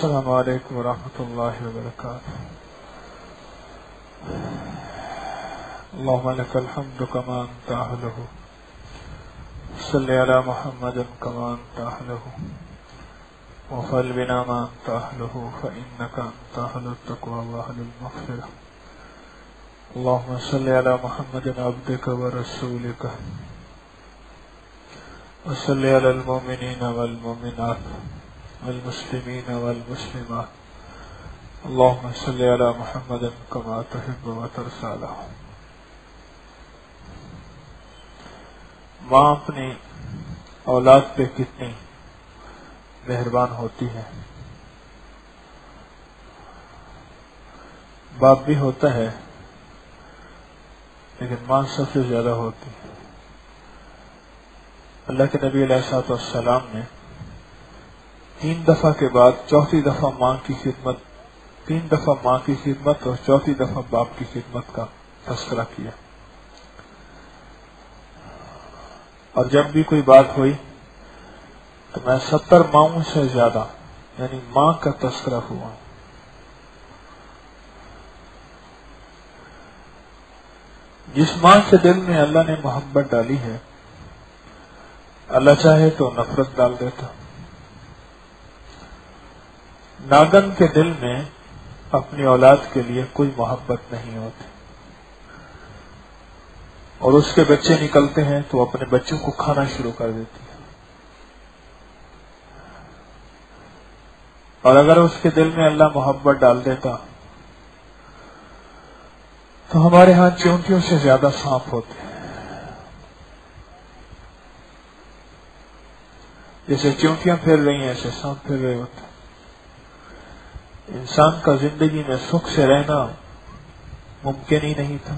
السلام علیکم ورحمۃ اللہ وبرکاتہ. اللهم لك الحمد كما أنت أهله. صل على محمد كما أنت أهله وفعل بنا ما أنت أهله فإنك أنت أهل التقوى وأهل المغفرة. اللهم صل على محمد عبدك ورسولك وصل على المؤمنين والمؤمنات والمسلمين والمسلمات. اللهم صل على محمد كما تحب وترضى له. ماں اپنی اولاد پہ کتنی مہربان ہوتی ہے. باپ بھی ہوتا ہے لیکن ماں سب سے زیادہ ہوتی ہے. اللہ کے نبی علیہ الصلوۃ والسلام نے 3 دفعہ کے بعد چوتھی دفعہ ماں کی خدمت 3 دفعہ ماں کی خدمت اور چوتھی دفعہ باپ کی خدمت کا تذکرہ کیا. اور جب بھی کوئی بات ہوئی تو میں 70 ماؤں سے زیادہ یعنی ماں کا تذکرہ ہوا. جس ماں کے دل میں اللہ نے محبت ڈالی ہے اللہ چاہے تو نفرت ڈال دیتا. ناگن کے دل میں اپنی اولاد کے لیے کوئی محبت نہیں ہوتی اور اس کے بچے نکلتے ہیں تو اپنے بچوں کو کھانا شروع کر دیتی ہے. اور اگر اس کے دل میں اللہ محبت ڈال دیتا تو ہمارے ہاں چیونٹیوں سے زیادہ سانپ ہوتے ہیں. جیسے چیونٹیاں پھر رہی ہیں ایسے سانپ پھر رہے ہوتے ہیں. انسان کا زندگی میں سکھ سے رہنا ممکن ہی نہیں تھا.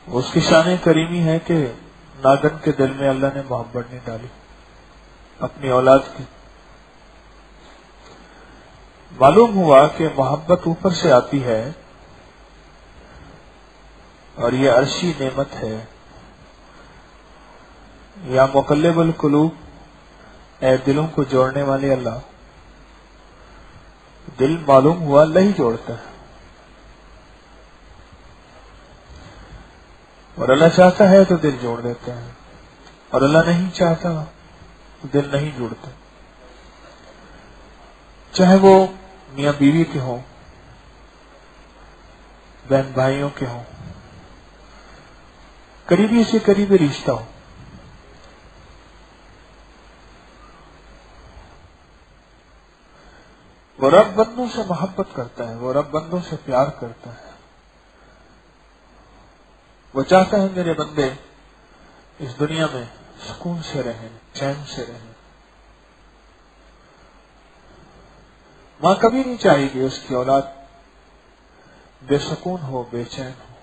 اس کی شان کریمی ہے کہ ناگن کے دل میں اللہ نے محبت نہیں ڈالی اپنی اولاد کی. معلوم ہوا کہ محبت اوپر سے آتی ہے اور یہ عرشی نعمت ہے. یا مقلب القلوب، اے دلوں کو جوڑنے والے اللہ. دل معلوم ہوا اللہ ہی جوڑتا ہے اور اللہ چاہتا ہے تو دل جوڑ دیتے ہیں اور اللہ نہیں چاہتا تو دل نہیں جوڑتے. چاہے وہ میاں بیوی کے ہوں، بہن بھائیوں کے ہوں، قریبی سے قریبی رشتہ ہو. وہ رب بندوں سے محبت کرتا ہے، وہ رب بندوں سے پیار کرتا ہے. وہ چاہتا ہے میرے بندے اس دنیا میں سکون سے رہیں، چین سے رہیں. ماں کبھی نہیں چاہے گی اس کی اولاد بے سکون ہو، بے چین ہو.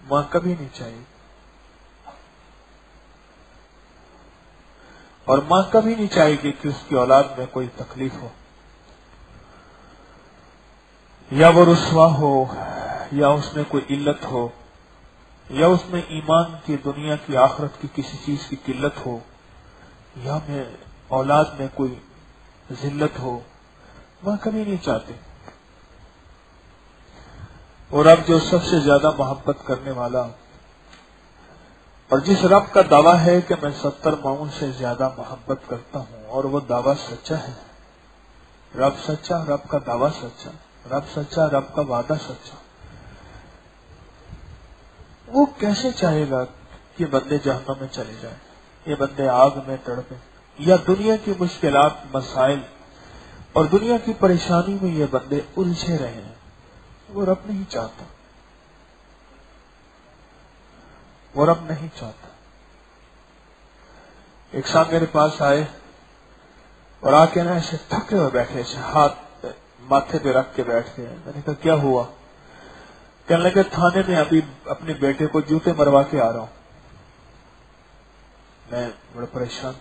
ماں کبھی نہیں چاہے گی. اور ماں کبھی نہیں چاہے گی کہ اس کی اولاد میں کوئی تکلیف ہو، یا وہ رسوا ہو، یا اس میں کوئی علت ہو، یا اس میں ایمان کی، دنیا کی، آخرت کی کسی چیز کی قلت ہو، یا میں اولاد میں کوئی ذلت ہو. ماں کبھی نہیں چاہتے. اور اب جو سب سے زیادہ محبت کرنے والا اور جس رب کا دعویٰ ہے کہ میں 70 ماؤں سے زیادہ محبت کرتا ہوں اور وہ دعویٰ سچا ہے. رب سچا، رب کا دعویٰ سچا، رب سچا، رب کا وعدہ سچا. وہ کیسے چاہے گا کہ بندے جہنم میں چلے جائیں، یہ بندے آگ میں تڑپیں، یا دنیا کی مشکلات، مسائل اور دنیا کی پریشانی میں یہ بندے الجھے رہے ہیں؟ وہ رب نہیں چاہتا، وہ رب نہیں چاہتا. ایک صاحب میرے پاس آئے اور آ کے نا ایسے تھکے ہوئے بیٹھے، ایسے ہاتھ ماتھے پہ رکھ کے بیٹھ گئے. میں نے کہا کیا ہوا؟ کہنے لگے تھانے میں ابھی اپنے بیٹے کو جوتے مروا کے آ رہا ہوں. میں بڑا پریشان.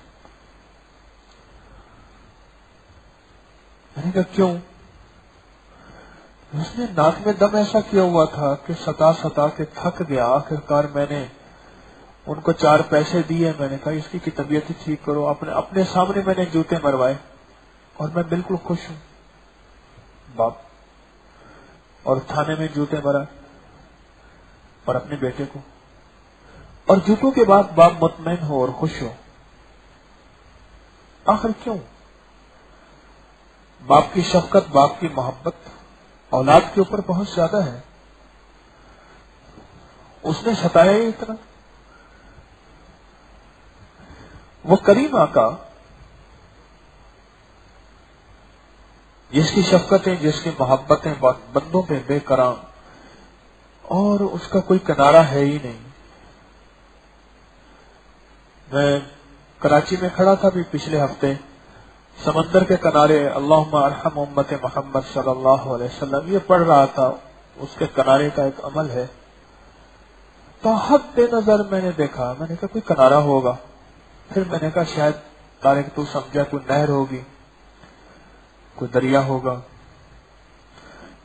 میں نے کہا کیوں؟ اس نے ناک میں دم ایسا کیا ہوا تھا کہ ستا ستا کے تھک گیا. آخرکار میں نے ان کو 4 پیسے دیے. میں نے کہا اس کی طبیعت ٹھیک کرو. اپنے سامنے میں نے جوتے مروائے. اور میں بالکل خوش ہوں. باپ. اور تھانے میں جوتے مرا اور اپنے بیٹے کو, اور جوتوں کے بعد باپ مطمئن ہو اور خوش ہو. آخر کیوں؟ باپ کی شفقت, باپ کی محبت اولاد کے اوپر بہت زیادہ ہے. اس نے ستایا ہی اتنا. وہ کریم آقا جس کی شفقتیں, جس کی محبتیں بندوں پہ بے کرام, اور اس کا کوئی کنارہ ہے ہی نہیں. میں کراچی میں کھڑا تھا بھی پچھلے ہفتے, سمندر کے کنارے اللہم ارحم امت محمد صلی اللہ علیہ وسلم یہ پڑھ رہا تھا. اس کے کنارے کا ایک عمل ہے. تو حد بے نظر میں نے دیکھا, میں نے کہا کوئی کنارہ ہوگا. پھر میں نے کہا شاید طارق تو سمجھا کوئی نہر ہوگی, کوئی دریا ہوگا.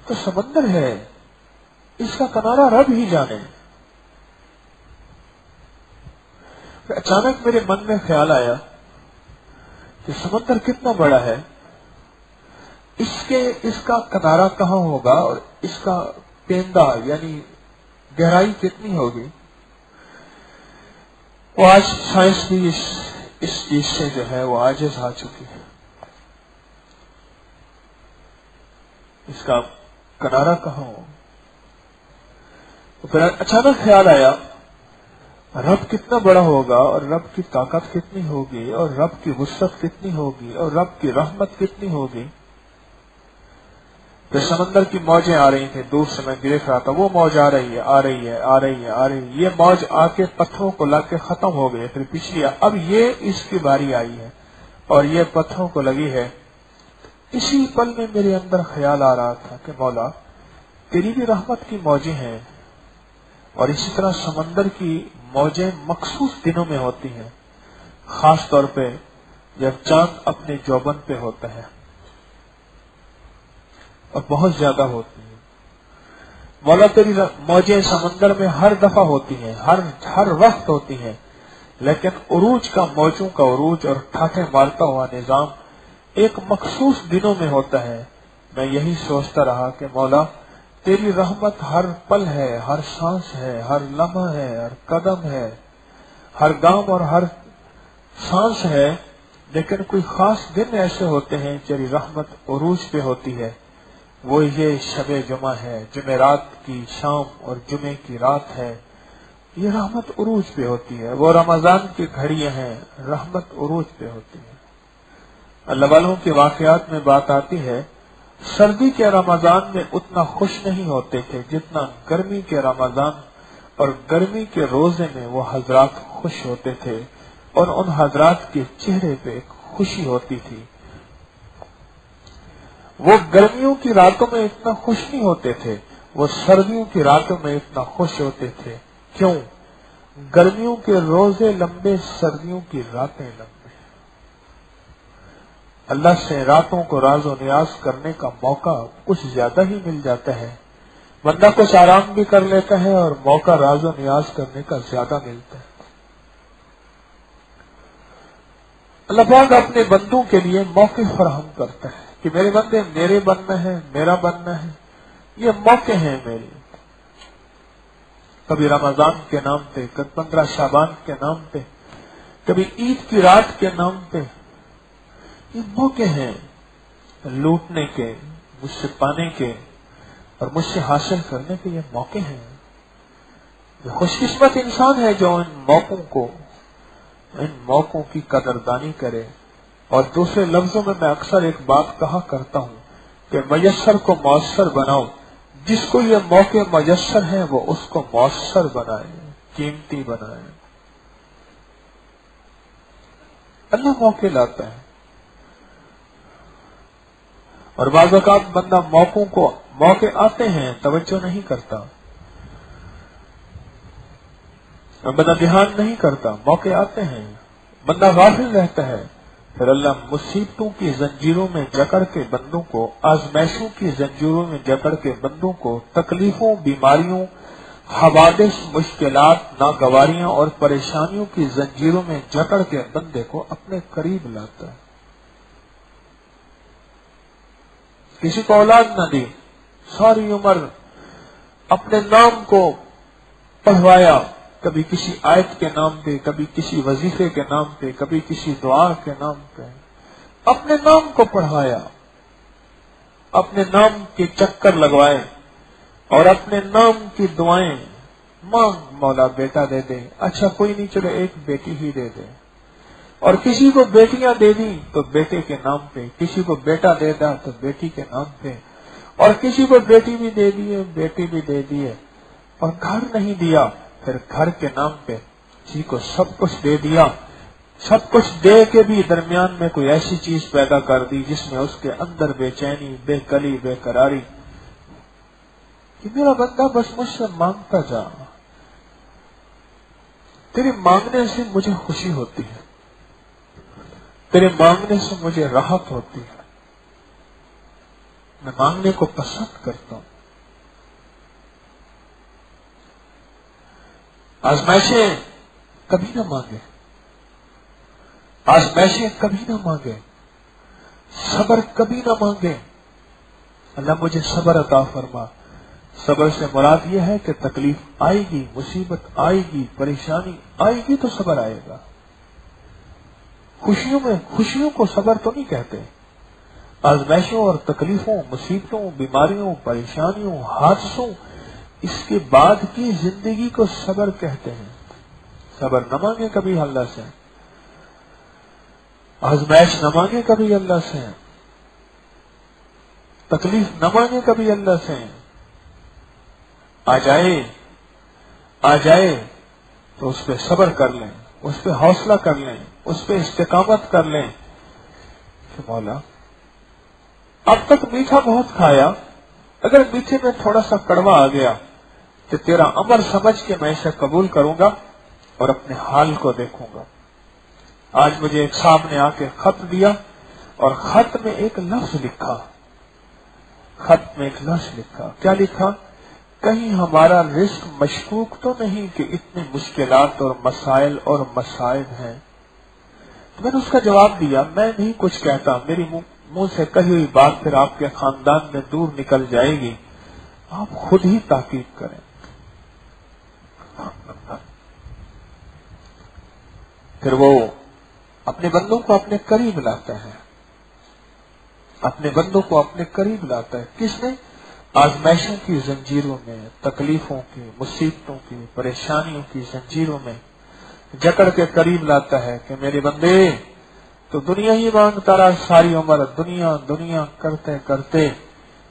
تو سمندر ہے, اس کا کنارہ رب ہی جانے. اچانک میرے من میں خیال آیا کہ سمندر کتنا بڑا ہے, اس کا کنارہ کہاں ہوگا, اور اس کا پیندہ یعنی گہرائی کتنی ہوگی. وہ آج سائنس بھی اس چیز سے جو ہے وہ عاجز آ چکی ہے. اس کا کنارہ کہاں ہو. تو پھر اچانک خیال آیا رب کتنا بڑا ہوگا, اور رب کی طاقت کتنی ہوگی, اور رب کی وسعت کتنی ہوگی, اور رب کی رحمت کتنی ہوگی. پھر سمندر کی موجیں آ رہی تھیں, دور سے میں دیکھ رہا تھا وہ موج آ رہی ہے, آ رہی ہے, آ رہی ہے, آ رہی ہے. یہ موج آ کے پتھروں کو لگ کے ختم ہو گئی. پھر پچھلی اب یہ اس کی باری آئی ہے اور یہ پتھروں کو لگی ہے. اسی پل میں میرے اندر خیال آ رہا تھا کہ مولا تیری بھی رحمت کی موجیں ہیں, اور اسی طرح سمندر کی موجیں مخصوص دنوں میں ہوتی ہیں, خاص طور پہ جب چاند اپنے جوبن پہ ہوتا ہے, اور بہت زیادہ ہوتی ہیں. مولا تیری موجیں سمندر میں ہر دفعہ ہوتی ہیں, ہر وقت ہوتی ہیں, لیکن عروج کا, موجوں کا عروج اور ٹھاٹھے مارتا ہوا نظام ایک مخصوص دنوں میں ہوتا ہے. میں یہی سوچتا رہا کہ مولا تیری رحمت ہر پل ہے, ہر سانس ہے, ہر لمحہ ہے, ہر قدم ہے, ہر گام اور ہر سانس ہے, لیکن کوئی خاص دن ایسے ہوتے ہیں تیری رحمت عروج پہ ہوتی ہے. وہ یہ شب جمعہ ہے, جمعرات کی شام اور جمعے کی رات ہے, یہ رحمت عروج پہ ہوتی ہے. وہ رمضان کی گھڑیاں ہیں, رحمت عروج پہ ہوتی ہے. اللہ والوں کے واقعات میں بات آتی ہے سردی کے رمضان میں اتنا خوش نہیں ہوتے تھے جتنا گرمی کے رمضان اور گرمی کے روزے میں وہ حضرات خوش ہوتے تھے, اور ان حضرات کے چہرے پہ ایک خوشی ہوتی تھی. وہ گرمیوں کی راتوں میں اتنا خوش نہیں ہوتے تھے, وہ سردیوں کی راتوں میں اتنا خوش ہوتے تھے. کیوں؟ گرمیوں کے روزے لمبے, سردیوں کی راتیں لمبے. اللہ سے راتوں کو راز و نیاز کرنے کا موقع کچھ زیادہ ہی مل جاتا ہے. بندہ کچھ آرام بھی کر لیتا ہے اور موقع راز و نیاز کرنے کا زیادہ ملتا ہے. اللہ پاک اپنے بندوں کے لیے موقع فراہم کرتا ہے کہ میرے بندے میرے بننا ہے, میرا بننا ہے. یہ موقع ہیں میرے, کبھی رمضان کے نام پہ, کبھی 15 شعبان کے نام پہ, کبھی عید کی رات کے نام پہ. یہ موقع ہیں لوٹنے کے, مجھ سے پانے کے اور مجھ سے حاصل کرنے کے. یہ موقع ہیں. یہ خوش قسمت انسان ہے جو ان موقعوں کی قدردانی کرے. اور دوسرے لفظوں میں اکثر ایک بات کہا کرتا ہوں کہ میسر کو مؤثر بناؤ. جس کو یہ موقع میسر ہیں وہ اس کو مؤثر بنائے, قیمتی بنائے. اللہ موقع لاتا ہے, اور بعض اوقات بندہ موقع آتے ہیں توجہ نہیں کرتا, بندہ دھیان نہیں کرتا. موقع آتے ہیں, بندہ غافل رہتا ہے, پھر اللہ مصیبتوں کی زنجیروں میں جکڑ کے بندوں کو, آزمائشوں کی زنجیروں میں جکڑ کے بندوں کو, تکلیفوں, بیماریوں, حوادث, مشکلات, ناگواریاں اور پریشانیوں کی زنجیروں میں جکڑ کے بندے کو اپنے قریب لاتا ہے. کسی کو اولاد نہ دی، ساری عمر اپنے نام کو پڑھوایا، کبھی کسی آیت کے نام پہ، کبھی کسی وظیفے کے نام پہ، کبھی کسی دعا کے نام پہ اپنے نام کو پڑھوایا، اپنے نام کے چکر لگوائے اور اپنے نام کی دعائیں، مانگ مولا بیٹا دے دے، اچھا کوئی نہیں چلو ایک بیٹی ہی دے دے، اور کسی کو بیٹیاں دے دی تو بیٹے کے نام پہ، کسی کو بیٹا دے دا تو بیٹی کے نام پہ، اور کسی کو بیٹی بھی دے دی ہے، بیٹی بھی دے دی ہے، اور گھر نہیں دیا پھر گھر کے نام پہ، کسی کو سب کچھ دے دیا، سب کچھ دے کے بھی درمیان میں کوئی ایسی چیز پیدا کر دی جس میں اس کے اندر بے چینی، بے کلی، بے قراری، کہ میرا بندہ بس مجھ سے مانگتا جا، تیرے مانگنے سے مجھے خوشی ہوتی ہے، تیرے مانگنے سے مجھے راحت ہوتی ہے، میں مانگنے کو پسند کرتا ہوں۔ آزمائشیں کبھی نہ مانگے، آزمائشیں کبھی نہ مانگے، صبر کبھی نہ مانگے، اللہ مجھے صبر عطا فرما۔ صبر سے مراد یہ ہے کہ تکلیف آئے گی، مصیبت آئے گی، پریشانی آئے گی تو صبر آئے گا۔ خوشیوں کو صبر تو نہیں کہتے، آزمائشوں اور تکلیفوں، مصیبتوں، بیماریوں، پریشانیوں، حادثوں، اس کے بعد کی زندگی کو صبر کہتے ہیں۔ صبر نہ مانگے کبھی اللہ سے، آزمائش نہ مانگے کبھی اللہ سے، تکلیف نہ مانگے کبھی اللہ سے، آ جائے تو اس پہ صبر کر لیں، اس پہ حوصلہ کر لیں، اس پہ استقامت کر لیں کہ مولا اب تک میٹھا بہت کھایا، اگر میٹھے میں تھوڑا سا کڑوا آ گیا تو تیرا امر سمجھ کے میں اسے قبول کروں گا اور اپنے حال کو دیکھوں گا۔ آج مجھے ایک صاحب نے آ کے خط دیا اور خط میں ایک لفظ لکھا، کیا لکھا؟ کہیں ہمارا رزق مشکوک تو نہیں کہ اتنی مشکلات اور مسائل اور مصائب ہیں۔ تو میں نے اس کا جواب دیا، میں نہیں کچھ کہتا، میری منہ سے کہی ہوئی بات پھر آپ کے خاندان میں دور نکل جائے گی، آپ خود ہی تحقیق کریں۔ پھر وہ اپنے بندوں کو اپنے قریب لاتا ہے، اپنے بندوں کو اپنے قریب لاتا ہے، کس نے؟ آزمائشوں کی زنجیروں میں، تکلیفوں کی، مصیبتوں کی، پریشانیوں کی زنجیروں میں جکڑ کے قریب لاتا ہے کہ میرے بندے تو دنیا ہی مانگتا رہا ساری عمر، دنیا دنیا کرتے کرتے،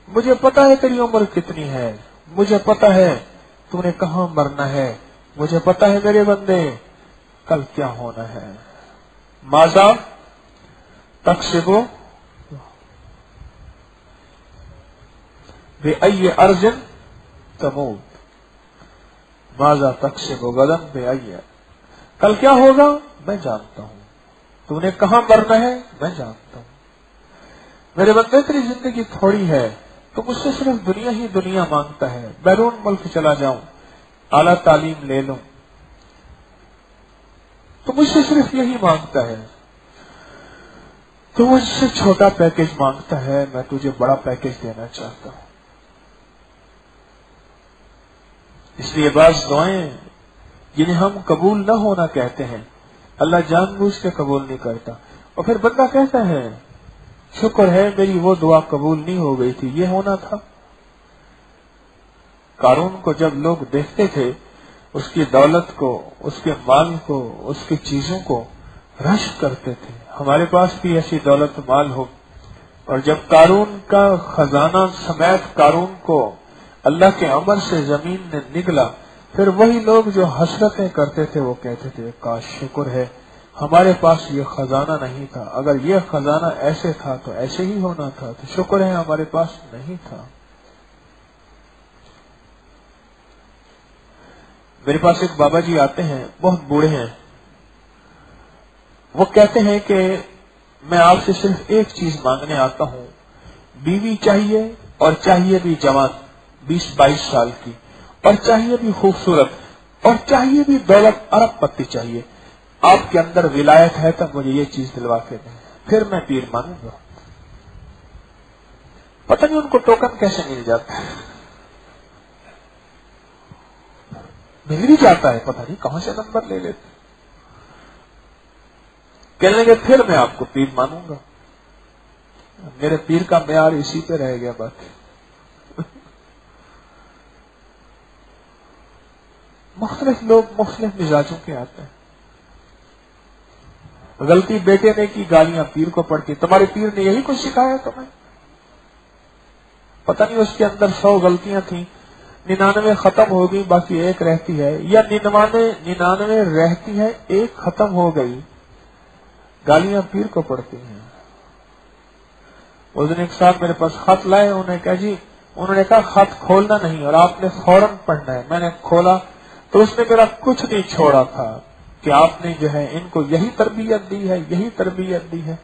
مجھے پتا ہے تیری عمر کتنی ہے، مجھے پتا ہے تو نے کہاں مرنا ہے، مجھے پتا ہے میرے بندے کل کیا ہونا ہے۔ ماذا تکسبو بأی ارض تموت، ماذا تکسب غدا بأی، کل کیا ہوگا میں جانتا ہوں، تو نے کہاں مرنا ہے میں جانتا ہوں۔ میرے بندے تیری زندگی تھوڑی ہے، تو مجھ سے صرف دنیا ہی دنیا مانگتا ہے، بیرون ملک چلا جاؤں، اعلیٰ تعلیم لے لوں، تو مجھ سے صرف یہی مانگتا ہے، تو مجھ سے چھوٹا پیکج مانگتا ہے، میں تجھے بڑا پیکج دینا چاہتا ہوں۔ اس لیے بعض دعائیں جنہیں ہم قبول نہ ہونا کہتے ہیں، اللہ جان بوجھ کے قبول نہیں کرتا، اور پھر بندہ کہتا ہے شکر ہے میری وہ دعا قبول نہیں ہو گئی تھی، یہ ہونا تھا۔ قارون کو جب لوگ دیکھتے تھے، اس کی دولت کو، اس کے مال کو، اس کی چیزوں کو رشک کرتے تھے، ہمارے پاس بھی ایسی دولت مال ہو، اور جب قارون کا خزانہ سمیت قارون کو اللہ کے امر سے زمین میں نگلا، پھر وہی لوگ جو حسرتیں کرتے تھے وہ کہتے تھے کاش شکر ہے ہمارے پاس یہ خزانہ نہیں تھا، اگر یہ خزانہ ایسے تھا تو ایسے ہی ہونا تھا، تو شکر ہے ہمارے پاس نہیں تھا۔ میرے پاس ایک بابا جی آتے ہیں، بہت بوڑھے ہیں، وہ کہتے ہیں کہ میں آپ سے صرف ایک چیز مانگنے آتا ہوں، بیوی چاہیے، اور چاہیے بھی جوان 20-22 سال کی، اور چاہیے بھی خوبصورت، اور چاہیے بھی دولت ارب پتی چاہیے، آپ کے اندر ولایت ہے تو مجھے یہ چیز دلوا کے دیں، پھر میں پیر مانوں گا۔ پتہ نہیں ان کو ٹوکن کیسے مل جاتا ہے، مل ہی جاتا ہے، پتہ نہیں کہاں سے نمبر لے لیتے. کہنے لگے پھر میں آپ کو پیر مانوں گا. میرے پیر کا معیار اسی پہ رہ گیا. باقی مختلف لوگ مختلف مزاجوں کے آتے ہیں. غلطی بیٹے نے کی، گالیاں پیر کو پڑتی. تمہارے پیر نے یہی کچھ سکھایا تمہیں؟ پتہ نہیں اس کے اندر 100 غلطیاں تھیں، 99 ختم ہو گئی، باقی ایک رہتی ہے، یا 99 رہتی ہے، ایک ختم ہو گئی، گالیاں پیر کو پڑتی ہیں. اس دن ایک صاحب میرے پاس خط لائے، انہوں نے کہا خط کھولنا نہیں اور آپ نے فوراً پڑھنا ہے. میں نے کھولا تو اس نے میرا کچھ نہیں چھوڑا تھا کہ آپ نے جو ہے ان کو یہی تربیت دی ہے، یہی تربیت دی ہے.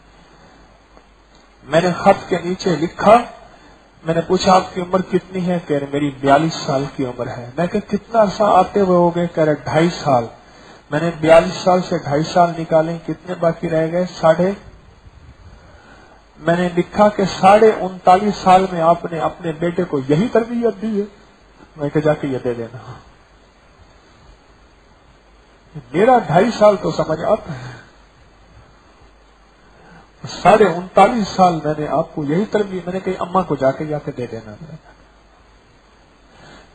میں نے خط کے نیچے لکھا، میں نے پوچھا آپ کی عمر کتنی ہے؟ کہہ رہے میری 42 سال کی عمر ہے. میں کہ کتنا عرصہ آتے ہوئے ہو گئے؟ کہہ رہے 2.5 سال. میں نے 42 سال سے 2.5 سال نکالے، کتنے باقی رہ گئے؟ میں نے لکھا کہ 39.5 سال میں آپ نے اپنے بیٹے کو یہی تربیت دی ہے. میں کہ جا کے یہ دے دینا. میرا 2.5 سال تو سمجھ آتا ہے، 39.5 سال میں نے آپ کو یہی تربیت. میں نے کہی اماں کو جا کے دے دینا.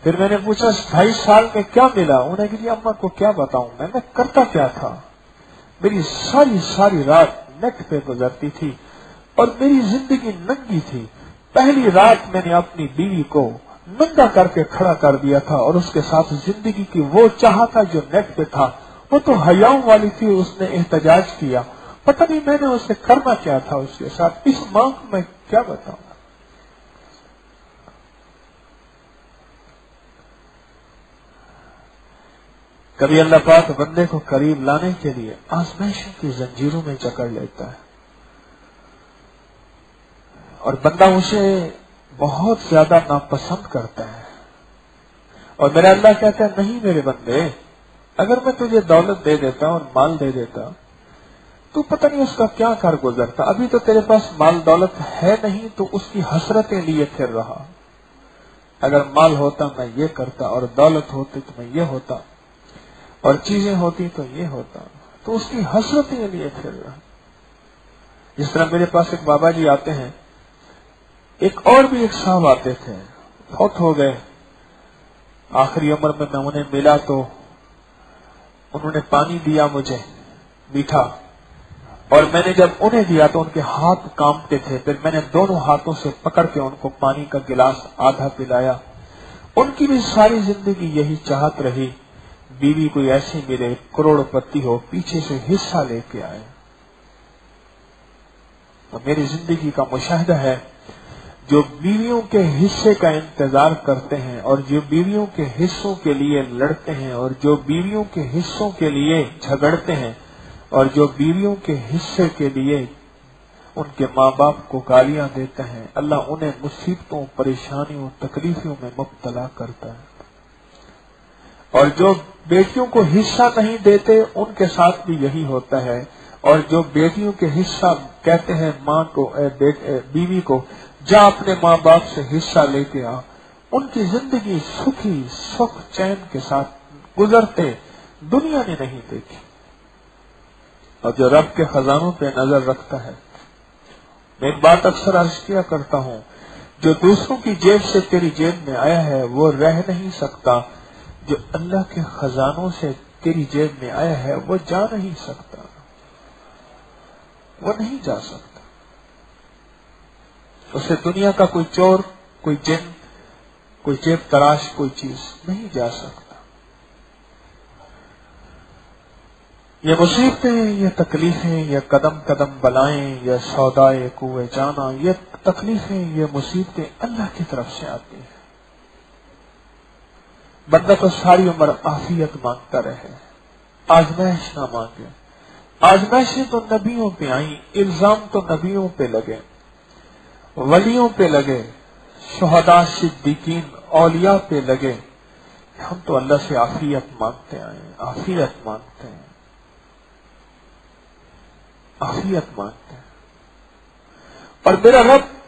پھر میں نے پوچھا 2.5 سال میں کیا ملا؟ انہوں نے کہا اماں کو کیا بتاؤں میں کرتا کیا تھا. میری ساری رات نیٹ پہ گزرتی تھی اور میری زندگی ننگی تھی. پہلی رات میں نے اپنی بیوی کو ننگا کر کے کھڑا کر دیا تھا اور اس کے ساتھ زندگی کی وہ چاہتا جو نیٹ پہ تھا وہ تو حیاؤں والی تھی. اس نے احتجاج کیا، پتہ نہیں میں نے اسے کرنا کیا تھا اس کے ساتھ. اس ماں کو میں کیا بتاؤں. کبھی اللہ پاک بندے کو قریب لانے کے لیے آزمائشوں کی زنجیروں میں جکڑ لیتا ہے اور بندہ اسے بہت زیادہ ناپسند کرتا ہے. اور میرا اللہ کہتا ہے نہیں میرے بندے، اگر میں تجھے دولت دے دیتا اور مال دے دیتا تو پتہ نہیں اس کا کیا کر گزرتا. ابھی تو تیرے پاس مال دولت ہے نہیں تو اس کی حسرتیں لیے پھر رہا. اگر مال ہوتا میں یہ کرتا اور دولت ہوتی تو میں یہ ہوتا اور چیزیں ہوتی تو یہ ہوتا، تو اس کی حسرتیں لیے پھر رہا. جس طرح میرے پاس ایک بابا جی آتے ہیں، ایک اور بھی ایک صاحب آتے تھے، فوت ہو گئے. آخری عمر میں انہیں ملا تو انہوں نے پانی دیا مجھے میٹھا، اور میں نے جب انہیں دیا تو ان کے ہاتھ کانپتے تھے. پھر میں نے دونوں ہاتھوں سے پکڑ کے ان کو پانی کا گلاس آدھا پلایا. ان کی بھی ساری زندگی یہی چاہت رہی بیوی کوئی ایسی ملے کروڑ پتی ہو، پیچھے سے حصہ لے کے آئے. تو میری زندگی کا مشاہدہ ہے جو بیویوں کے حصے کا انتظار کرتے ہیں اور جو بیویوں کے حصوں کے لیے لڑتے ہیں اور جو بیویوں کے حصوں کے لیے جھگڑتے ہیں اور جو بیویوں کے حصے کے لیے ان کے ماں باپ کو گالیاں دیتے ہیں، اللہ انہیں مصیبتوں، پریشانیوں، تکلیفوں میں مبتلا کرتا ہے. اور جو بیٹیوں کو حصہ نہیں دیتے ان کے ساتھ بھی یہی ہوتا ہے. اور جو بیٹیوں کے حصہ کہتے ہیں ماں کو، بیوی کو جا اپنے ماں باپ سے حصہ لے کے آ، ان کی زندگی سکھی سکھ چین کے ساتھ گزرتے دنیا نے نہیں دیکھی. اور جو رب کے خزانوں پہ نظر رکھتا ہے، میں ایک بات اکثر عرض کیا کرتا ہوں، جو دوسروں کی جیب سے تیری جیب میں آیا ہے وہ رہ نہیں سکتا، جو اللہ کے خزانوں سے تیری جیب میں آیا ہے وہ جا نہیں سکتا، وہ نہیں جا سکتا. اسے دنیا کا کوئی چور، کوئی جن، کوئی جیب تراش کوئی چیز نہیں جا سکتا. یہ مصیبتیں، یہ تکلیفیں، یہ قدم قدم بلائیں، یہ سودائے کوئے جانا، یہ تکلیفیں، یہ مصیبتیں اللہ کی طرف سے آتی ہیں. بندہ تو ساری عمر عافیت مانگتا رہے، آزمائش نہ مانگے. آزمائشیں تو نبیوں پہ آئیں، الزام تو نبیوں پہ لگے، ولیوں پہ لگے، شہداء، صدیقین، اولیاء پہ لگے. ہم تو اللہ سے عافیت مانگتے آئے، عافیت مانگتے ہیں، عافیت مانگتے ہیں. اور میرا رب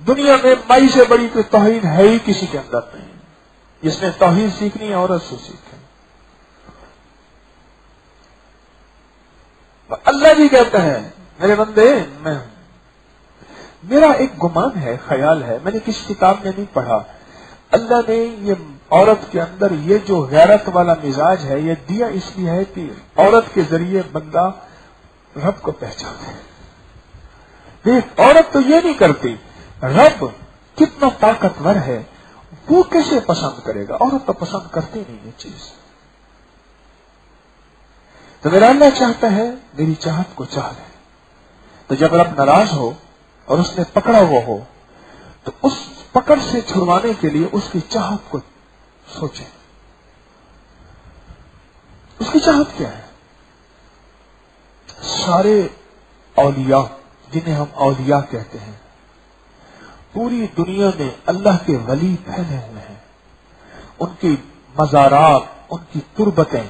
دنیا میں مائی سے بڑی کوئی توحید ہے ہی کسی کے اندر نہیں. جس نے توحید سیکھنی ہے عورت سے سیکھے. اللہ بھی کہتا ہے میرے بندے میرا ایک گمان ہے، خیال ہے، میں نے کسی کتاب میں نہیں پڑھا، اللہ نے یہ عورت کے اندر یہ جو غیرت والا مزاج ہے یہ دیا اس لیے ہے کہ عورت کے ذریعے بندہ رب کو پہچانے. دیکھ عورت تو یہ نہیں کرتی، رب کتنا طاقتور ہے وہ کیسے پسند کرے گا؟ عورت تو پسند کرتی نہیں یہ چیز. تو میرا اللہ چاہتا ہے میری چاہت کو چاہ لے. تو جب رب ناراض ہو اور اس نے پکڑا ہوا ہو تو اس پکڑ سے چھڑوانے کے لیے اس کی چاہت کو سوچیں. اس کی چاہت کیا ہے؟ سارے اولیاء جنہیں ہم اولیاء کہتے ہیں پوری دنیا میں اللہ کے ولی پھیلے ہوئے ہیں. ان کی مزارات، ان کی تربتیں،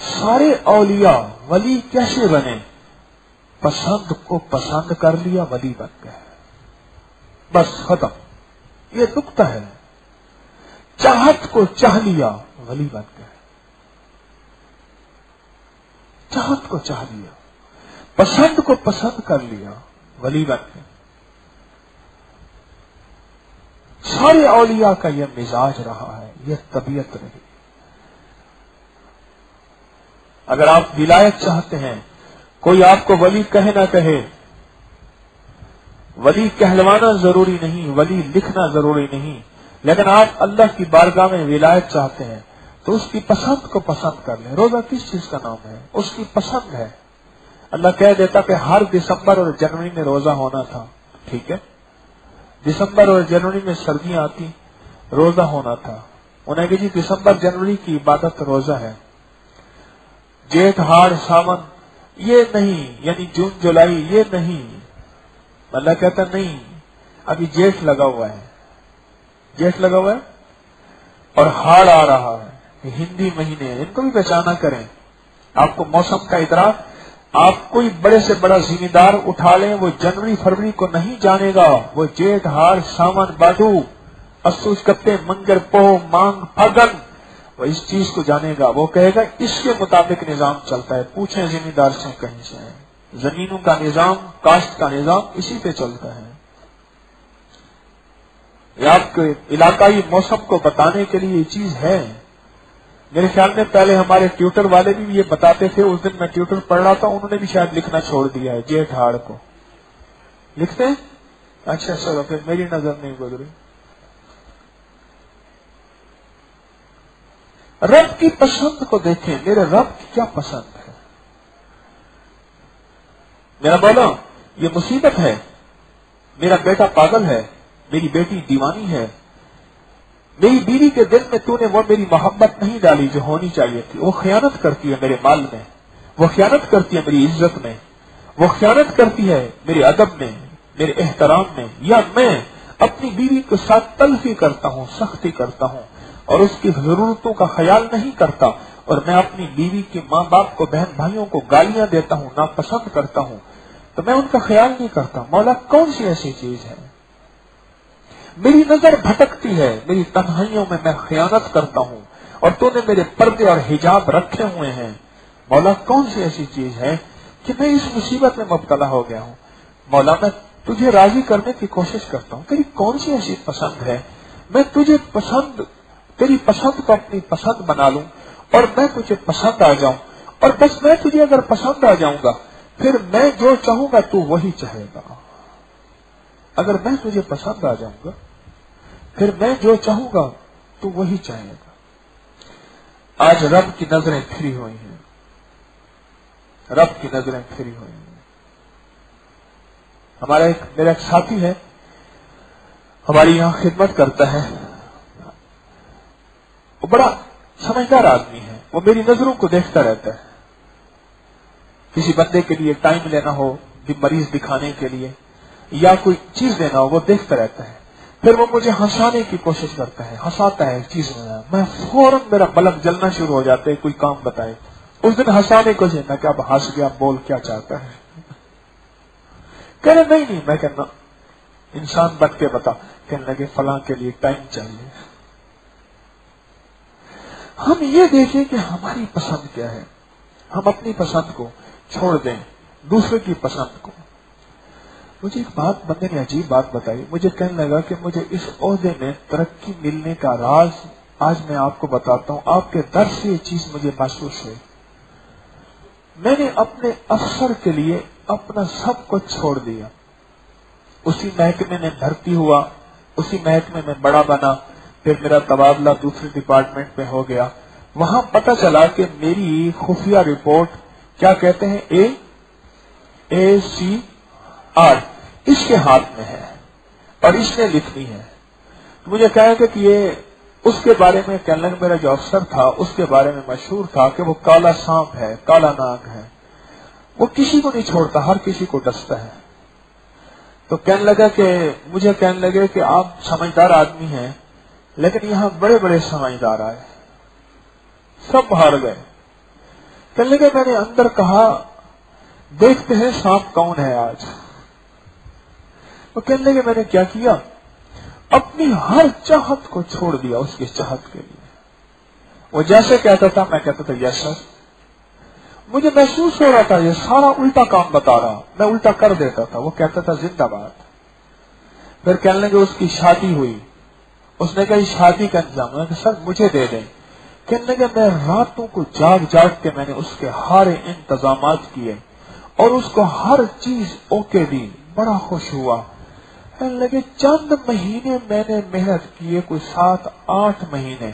سارے اولیاء ولی کیسے بنے؟ پسند کو پسند کر لیا ولی بن گئے. بس ختم. یہ نقطہ ہے. چاہت کو چاہ لیا ولی بن گئے. چاہت کو چاہ لیا، پسند کو پسند کر لیا ولی بن گئے. سارے اولیاء کا یہ مزاج رہا ہے، یہ طبیعت رہی. اگر آپ ولایت چاہتے ہیں، کوئی آپ کو ولی کہے نہ کہے، ولی کہلوانا ضروری نہیں، ولی لکھنا ضروری نہیں، لیکن آپ اللہ کی بارگاہ میں ولایت چاہتے ہیں تو اس کی پسند کو پسند کر لیں. روزہ کس چیز کا نام ہے؟ اس کی پسند ہے. اللہ کہہ دیتا کہ ہر دسمبر اور جنوری میں روزہ ہونا تھا، ٹھیک ہے، دسمبر اور جنوری میں سردیاں آتی، روزہ ہونا تھا. انہیں کہ جی دسمبر جنوری کی عبادت روزہ ہے، جیٹھ ہاڑ ساون یہ نہیں، یعنی جون جولائی یہ نہیں. اللہ کہتا نہیں، ابھی جیٹھ لگا ہوا ہے، جیٹھ لگا ہوا ہے اور ہاڑ آ رہا ہے، ہندی مہینے، ان کو بھی پہچانا کریں. آپ کو موسم کا ادراک، آپ کوئی بڑے سے بڑا ذمہ دار اٹھا لیں، وہ جنوری فروری کو نہیں جانے گا، وہ جیٹھ ہاڑ ساون بادو اسوس کتے منگر پو مانگ پھگن وہ اس چیز کو جانے گا. وہ کہے گا اس کے مطابق نظام چلتا ہے. پوچھیں ذمہ دار سے کہیں سے، زمینوں کا نظام، کاشت کا نظام اسی پہ چلتا ہے. یہ آپ کے علاقائی موسم کو بتانے کے لیے یہ چیز ہے. میرے خیال میں پہلے ہمارے ٹیوٹر والے بھی یہ بتاتے تھے. اس دن میں ٹیوٹر پڑھ رہا تھا، انہوں نے بھی شاید لکھنا چھوڑ دیا ہے جیٹھ ہاڑ کو. لکھتے ہیں؟ اچھا چلو پھر میری نظر نہیں گزری. رب کی پسند کو دیکھیں، میرے رب کی کیا پسند ہے. میرا مولا یہ مصیبت ہے، میرا بیٹا پاگل ہے، میری بیٹی دیوانی ہے، میری بیوی کے دل میں تو نے وہ میری محبت نہیں ڈالی جو ہونی چاہیے تھی. وہ خیانت کرتی ہے میرے مال میں، وہ خیانت کرتی ہے میری عزت میں، وہ خیانت کرتی ہے میرے ادب میں، میرے احترام میں. یا میں اپنی بیوی کے ساتھ تلخی کرتا ہوں، سختی کرتا ہوں اور اس کی ضرورتوں کا خیال نہیں کرتا، اور میں اپنی بیوی کے ماں باپ کو، بہن بھائیوں کو گالیاں دیتا ہوں، ناپسند کرتا ہوں، تو میں ان کا خیال نہیں کرتا. مولا کون سی ایسی چیز ہے؟ میری نظر بھٹکتی ہے، میری تنہائیوں میں میں خیانت کرتا ہوں اور تو نے میرے پردے اور حجاب رکھے ہوئے ہیں. مولا کون سی ایسی چیز ہے کہ میں اس مصیبت میں مبتلا ہو گیا ہوں؟ مولا میں تجھے راضی کرنے کی کوشش کرتا ہوں، تیری کون سی ایسی پسند ہے میں تجھے پسند، تیری پسند کو اپنی پسند بنا لوں اور میں تجھے پسند آ جاؤں، اور بس میں تجھے اگر پسند آ جاؤں گا پھر میں جو چاہوں گا تو وہی چاہے گا. اگر میں تجھے پسند آ جاؤں گا پھر میں جو چاہوں گا تو وہی چاہے گا. آج رب کی نظریں پھری ہوئی ہیں، رب کی نظریں پھری ہوئی ہیں. میرا ایک ساتھی ہے، ہماری یہاں خدمت کرتا ہے، وہ بڑا سمجھدار آدمی ہے. وہ میری نظروں کو دیکھتا رہتا ہے. کسی بندے کے لیے ٹائم لینا ہو، مریض دکھانے کے لیے یا کوئی چیز لینا ہو، وہ دیکھتا رہتا ہے. پھر وہ مجھے ہنسانے کی کوشش کرتا ہے، ہنساتا ہے چیز میں فوراً میرا بلب جلنا شروع ہو جاتا ہے. کوئی کام بتائے، اس دن ہنسانے کو میں کہ اب ہنس گیا، بول کیا چاہتا ہے. کہہ رہے نہیں، میں کہنا انسان بن کے بتا. کہنے لگے فلاں کے لیے ٹائم چاہیے. ہم یہ دیکھیں کہ ہماری پسند کیا ہے. ہم اپنی پسند کو چھوڑ دیں دوسرے کی پسند کو. مجھے ایک بات بندے نے عجیب بات بتائی. مجھے کہنے لگا کہ مجھے اس عہدے میں ترقی ملنے کا راز آج میں آپ کو بتاتا ہوں. آپ کے در سے یہ چیز مجھے محسوس ہوئی. میں نے اپنے افسر کے لیے اپنا سب کچھ چھوڑ دیا. اسی محکمے میں بھرتی ہوا, اسی محکمے میں بڑا بنا, پھر میرا تبادلہ دوسرے ڈپارٹمنٹ میں ہو گیا. وہاں پتہ چلا کہ میری خفیہ رپورٹ کیا کہتے ہیں ACR اس کے ہاتھ میں ہے اور اس نے لکھنی ہے. مجھے کہا کہ یہ اس کے بارے میں کہنے لگا, میرا جو افسر تھا اس کے بارے میں مشہور تھا کہ وہ کالا سانپ ہے, کالا ناگ ہے, وہ کسی کو نہیں چھوڑتا, ہر کسی کو ڈستا ہے. تو کہنے لگا کہ مجھے کہنے لگے کہ آپ سمجھدار آدمی ہیں لیکن یہاں بڑے بڑے سمجھدار آئے, سب باہر گئے. کہنے لگے میں نے اندر کہا دیکھتے ہیں سانپ کون ہے آج. وہ کہنے لگے میں نے کیا کیا, اپنی ہر چاہت کو چھوڑ دیا اس کی چاہت کے لیے. وہ جیسے کہتا تھا میں کہتا تھا یس سر. مجھے محسوس ہو رہا تھا یہ سارا الٹا کام بتا رہا, میں الٹا کر دیتا تھا. وہ کہتا تھا زندہ باد. پھر کہنے لگے اس کی شادی ہوئی. اس نے کہا شادی کا انتظام ہے کہ سر مجھے دے دیں. کہنے لگے میں راتوں کو جاگ جاگ کے میں نے اس کے سارے انتظامات کیے اور اس کو ہر چیز اوکے دی. بڑا خوش ہوا. کہنے لگے چند مہینے میں نے محنت کی, کوئی 7-8 مہینے.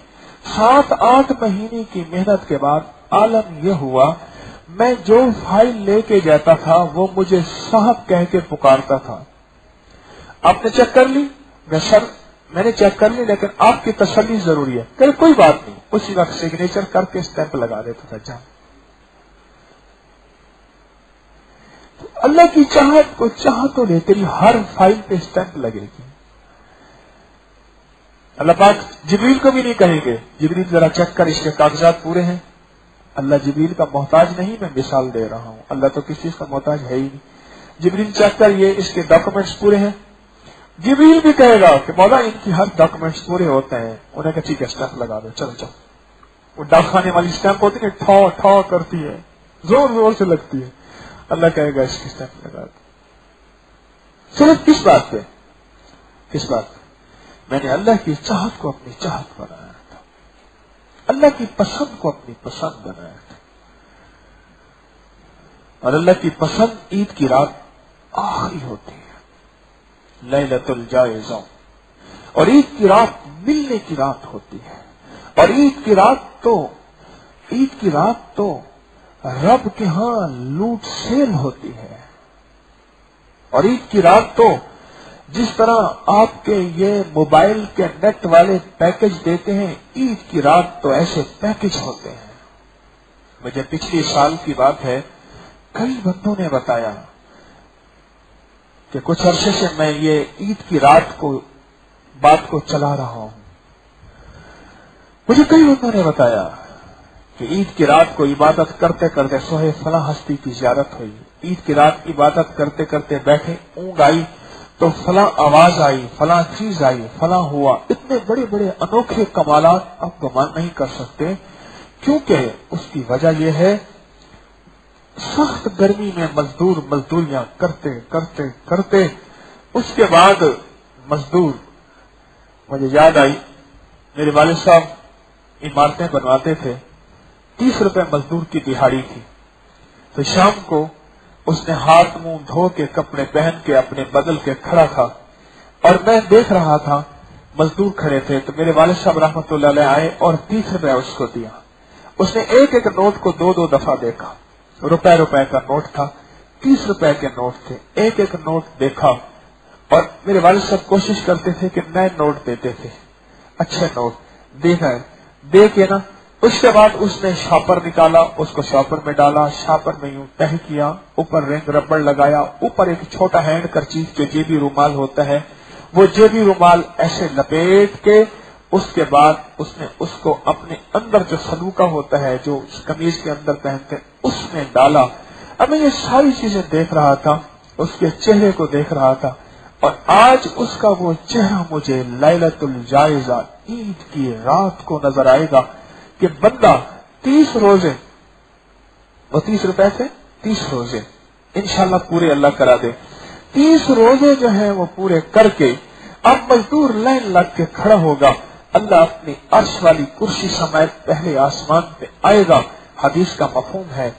7-8 مہینے کی محنت کے بعد عالم یہ ہوا میں جو فائل لے کے جاتا تھا وہ مجھے صاحب کہہ کے پکارتا تھا. آپ نے چیک کر لی؟ میں سر میں نے چیک کر لی لیکن آپ کی تسلی ضروری ہے. کہ کوئی بات نہیں. اسی وقت سگنیچر کر کے اسٹیمپ لگا دیتا تھا. جا اللہ کی چاہت کو چاہ تو لے, تیری ہر فائل پہ اسٹیمپ لگے گی. اللہ پاک جبریل کو بھی نہیں کہیں گے جبریل ذرا چیک کر اس کے کاغذات پورے ہیں. اللہ جبریل کا محتاج نہیں, میں مثال دے رہا ہوں. اللہ تو کسی چیز کا محتاج ہے ہی نہیں. جبریل چیک کر یہ اس کے ڈاکومنٹس پورے ہیں. جبریل بھی کہے گا کہ مولا ان کی ہر ڈاکومنٹس پورے ہوتے ہیں. انہیں کہا ٹھیک ہے اسٹیمپ لگا دو. چلو چلو. وہ ڈاک خانے والی اسٹیمپ ہوتی ہے ٹھا ٹھا کرتی ہے, زور زور سے لگتی ہے. اللہ کہے گا اس کی اسٹیمپ لگا دو. صرف کس بات پہ؟ کس بات پہ؟ میں نے اللہ کی چاہت کو اپنی چاہت بنایا تھا, اللہ کی پسند کو اپنی پسند بنایا تھا. اور اللہ کی پسند عید کی رات آخری ہوتی ہے, لیلۃ الجائزہ, اور عید کی رات ملنے کی رات ہوتی ہے. اور عید کی رات تو رب کے ہاں لوٹ سیل ہوتی ہے. اور عید کی رات تو جس طرح آپ کے یہ موبائل کے نیٹ والے پیکج دیتے ہیں, عید کی رات تو ایسے پیکج ہوتے ہیں. مجھے پچھلے سال کی بات ہے, کئی بندوں نے بتایا کہ کچھ عرصے سے میں یہ عید کی رات کو بات کو چلا رہا ہوں. مجھے کئی بندوں نے بتایا کہ عید کی رات کو عبادت کرتے کرتے سوئے, فلاں ہستی کی زیارت ہوئی. عید کی رات عبادت کرتے کرتے بیٹھے, اونگ آئی تو فلاں آواز آئی, فلاں چیز آئی, فلاں ہوا. اتنے بڑے بڑے انوکھے کمالات آپ گمان نہیں کر سکتے, کیونکہ اس کی وجہ یہ ہے سخت گرمی میں مزدور مزدوریاں کرتے کرتے کرتے اس کے بعد مزدور, مجھے یاد آئی میرے والد صاحب عمارتیں بنواتے تھے, 30 روپے مزدور کی دہاڑی تھی. تو شام کو اس نے ہاتھ منہ دھو کے کپڑے پہن کے اپنے بدل کے کھڑا تھا اور میں دیکھ رہا تھا مزدور کھڑے تھے. تو میرے والد صاحب رحمۃ اللہ علیہ آئے اور 30 روپے اس کو دیا. اس نے ایک ایک نوٹ کو 2 دفعہ دیکھا. روپے کا نوٹ تھا, 30 روپے کے نوٹ تھے. ایک ایک نوٹ دیکھا اور میرے والد صاحب کوشش کرتے تھے کہ نئے نوٹ دیتے تھے, اچھے نوٹ دیکھا ہے, دے کے نا اس کے بعد اس نے شاپر نکالا, اس کو شاپر میں ڈالا, شاپر میں یوں تہ کیا, اوپر رنگ ربڑ لگایا, اوپر ایک چھوٹا ہینڈ کرچیف جو جیبی رومال ہوتا ہے وہ جیبی رومال ایسے لپیٹ کے اس کے بعد اس نے اس کو اپنے اندر جو سلوکا ہوتا ہے جو قمیض کے اندر پہنتے اس میں ڈالا. اب میں یہ ساری چیزیں دیکھ رہا تھا, اس کے چہرے کو دیکھ رہا تھا. اور آج اس کا وہ چہرہ مجھے لیلۃ الجائزہ عید کی رات کو نظر آئے گا کہ بندہ 30 روزے، وہ 30 روپے سے 30 روزے انشاءاللہ پورے اللہ کرا دے، 30 روزے جو ہیں وہ پورے کر کے اب مزدور لائن لگ کے کھڑا ہوگا، اللہ اپنی عرش والی کرسی سمیت پہلے آسمان پہ آئے گا۔ حدیث کا مفہوم ہے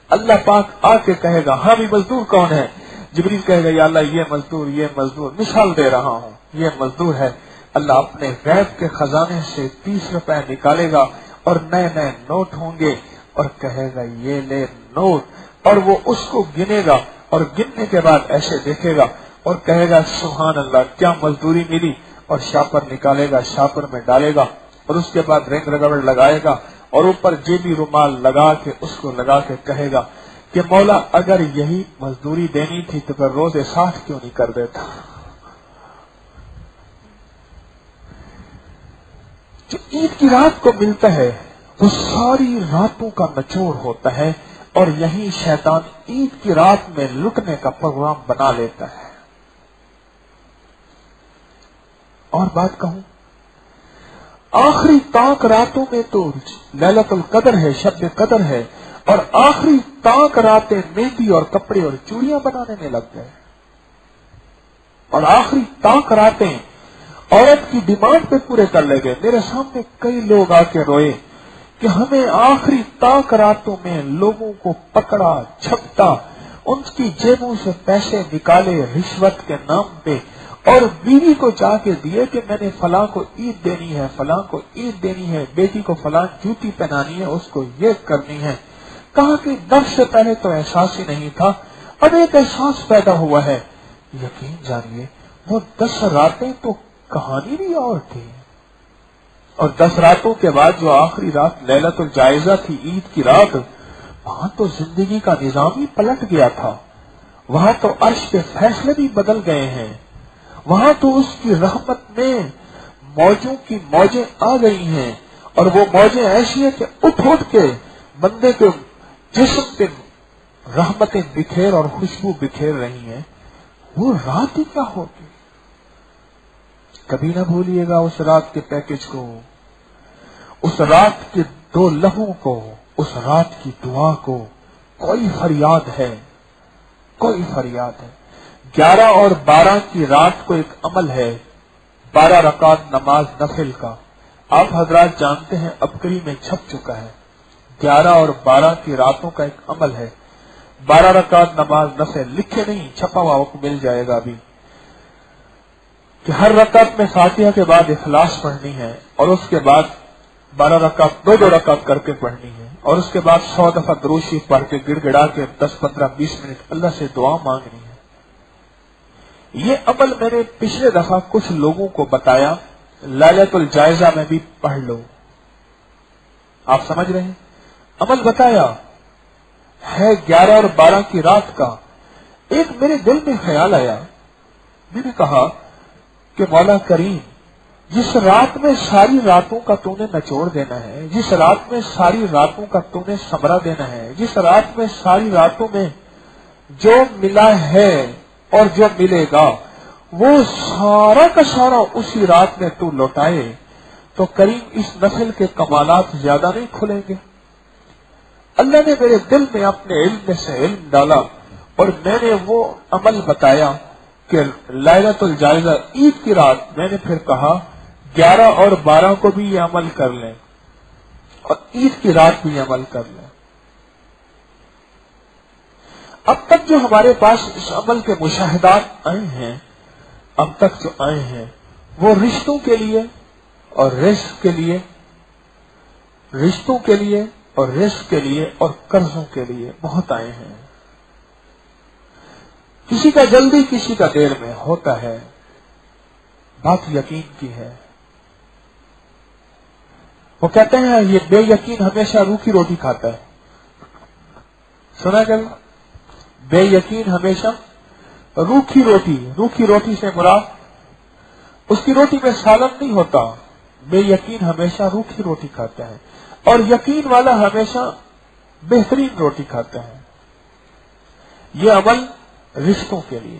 اللہ پاک آ کے کہے گا ہاں بھی مزدور کون ہے؟ جبریل کہے گا یا اللہ یہ مزدور مثال دے رہا ہوں، یہ مزدور ہے۔ اللہ اپنے غیب کے خزانے سے 30 روپے نکالے گا اور نئے نئے نوٹ ہوں گے اور کہے گا یہ لے نوٹ، اور وہ اس کو گنے گا اور گننے کے بعد ایسے دیکھے گا اور کہے گا سبحان اللہ کیا مزدوری ملی، اور شاپر نکالے گا، شاپر میں ڈالے گا اور اس کے بعد رنگ رگڑ لگائے گا اور اوپر جیبی رومال لگا کے اس کو لگا کے کہے گا کہ مولا اگر یہی مزدوری دینی تھی تو پھر روزے 60 کیوں نہیں کر دیتا۔ جو عید کی رات کو ملتا ہے وہ ساری راتوں کا نچوڑ ہوتا ہے، اور یہی شیطان عید کی رات میں لٹنے کا پروگرام بنا لیتا ہے۔ اور بات کہوں، آخری تاک راتوں میں تو لیلۃ القدر ہے، شب قدر ہے، اور آخری تاک راتیں مہندی اور کپڑے اور چوڑیاں بنانے میں لگ گئے، اور آخری تاک راتیں عورت کی ڈیمانڈ پہ پورے کر لے گئے۔ میرے سامنے کئی لوگ آ کے روئے کہ ہمیں آخری تاک راتوں میں لوگوں کو پکڑا چھپتا، ان کی جیبوں سے پیسے نکالے رشوت کے نام پہ، اور بیوی کو جا کے دیے کہ میں نے فلاں کو عید دینی ہے، فلاں کو عید دینی ہے، بیٹی کو فلاں جوتی پہنانی ہے، اس کو یہ کرنی ہے۔ کہا کہ 10 سے پہلے تو احساس ہی نہیں تھا، اب ایک احساس پیدا ہوا ہے۔ یقین جانیے وہ 10 راتیں تو کہانی بھی اور تھی، اور 10 راتوں کے بعد جو آخری رات لیلۃ الجائزہ تھی، عید کی رات، وہاں تو زندگی کا نظام ہی پلٹ گیا تھا، وہاں تو عرش کے فیصلے بھی بدل گئے ہیں، وہاں تو اس کی رحمت میں موجوں کی موجیں آ گئی ہیں، اور وہ موجیں ایسی ہیں کہ اٹھ کے بندے کے جسم پہ رحمتیں بکھیر اور خوشبو بکھیر رہی ہیں۔ وہ رات ہی کیا ہوگی؟ کبھی نہ بھولیے گا اس رات کے پیکج کو، اس رات کے 2 لمحوں کو، اس رات کی دعا کو۔ کوئی فریاد ہے، کوئی فریاد ہے۔ 11 اور 12 کی رات کو ایک عمل ہے، 12 رکعت نماز نفل کا، آپ حضرات جانتے ہیں ابکری میں چھپ چکا ہے۔ 11 اور 12 کی راتوں کا ایک عمل ہے، 12 رکعت نماز نفل، لکھے نہیں چھپا ہوا آپ کو مل جائے گا ابھی، کہ ہر رکعت میں فاتحہ کے بعد اخلاص پڑھنی ہے، اور اس کے بعد 12 رکعت 2 رکعت کر کے پڑھنی ہے، اور اس کے بعد 100 دفعہ درود شریف پڑھ کے گڑ گڑا کے 10 15 20 منٹ اللہ سے دعا مانگنی ہے۔ یہ عمل میں نے پچھلے دفعہ کچھ لوگوں کو بتایا، لیلۃ الجائزہ میں بھی پڑھ لو، آپ سمجھ رہے ہیں؟ عمل بتایا ہے 11 اور 12 کی رات کا۔ ایک میرے دل میں خیال آیا، میں نے کہا کہ مولا کریم، جس رات میں ساری راتوں کا تو نے نچوڑ دینا ہے، جس رات میں ساری راتوں کا تو نے ثمرہ دینا ہے، جس رات میں ساری راتوں میں جو ملا ہے اور جو ملے گا وہ سارا کا سارا اسی رات میں تو لوٹائے، تو کریم اس نفل کے کمالات زیادہ نہیں کھلیں گے؟ اللہ نے میرے دل میں اپنے علم میں سے علم ڈالا، اور میں نے وہ عمل بتایا کہ لیلۃ الجائزہ عید کی رات، میں نے پھر کہا 11 اور 12 کو بھی یہ عمل کر لیں اور عید کی رات بھی عمل کر لیں۔ اب تک جو ہمارے پاس اس عمل کے مشاہدات آئے ہیں، اب تک جو آئے ہیں وہ رشتوں کے لیے اور رزق کے لیے، رشتوں کے لیے اور رزق کے لیے اور قرضوں کے لیے بہت آئے ہیں۔ کسی کا جلدی کسی کا دیر میں ہوتا ہے، بات یقین کی ہے۔ وہ کہتے ہیں یہ بے یقین ہمیشہ روکھی روٹی کھاتا ہے، سنا کیا؟ بے یقین ہمیشہ روکھی روٹی سے مراد اس کی روٹی میں سالن نہیں ہوتا، بے یقین ہمیشہ روکھی روٹی کھاتا ہے، اور یقین والا ہمیشہ بہترین روٹی کھاتا ہے۔ یہ عمل رشتوں کے لیے۔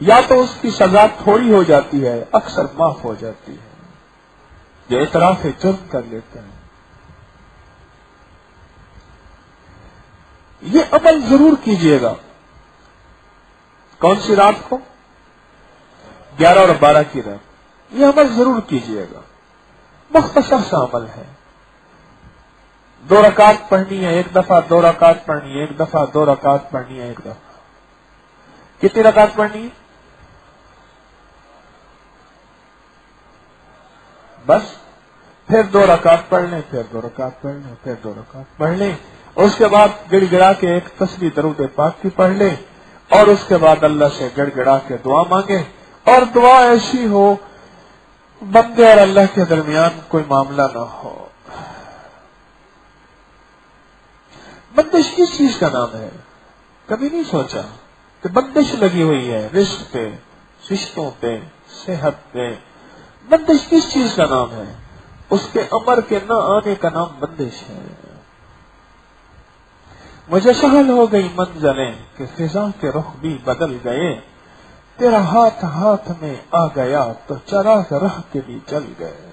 یا تو اس کی سزا تھوڑی ہو جاتی ہے، اکثر معاف ہو جاتی ہے، جو اعتراف جرم کر لیتے ہیں۔ یہ عمل ضرور کیجیے گا۔ کون سی رات کو؟ 11 اور 12 کی رات۔ یہ عمل ضرور کیجیے گا، مختصر سا عمل ہے۔ 2 رکعت پڑھنی ہے 1 دفعہ، 2 رکعت پڑھنی ہے 1 دفعہ، 2 رکعت پڑھنی ہے 1 دفعہ۔ کتنی رکعت پڑھنی ہے؟ بس پھر 2 رکعت پڑھ لیں، پھر 2 رکعت پڑھ لیں، پھر 2 رکعت پڑھ لیں، اس کے بعد گڑ گڑا کے ایک تسبیح درود پاک کی پڑھ لیں، اور اس کے بعد اللہ سے گڑ گڑا کے دعا مانگیں، اور دعا ایسی ہو بندے اور اللہ کے درمیان کوئی معاملہ نہ ہو۔ بندش کس چیز کا نام ہے؟ کبھی نہیں سوچا کہ بندش لگی ہوئی ہے رزق پہ، رشتوں پہ، صحت پہ۔ بندش کس چیز کا نام ہے؟ اس کے امر کے نہ آنے کا نام بندش ہے۔ مجھے سہل ہو گئی منزلیں کہ فضا کے رخ بھی بدل گئے، تیرا ہاتھ ہاتھ میں آ گیا تو چراغ رہ کے بھی جل گئے۔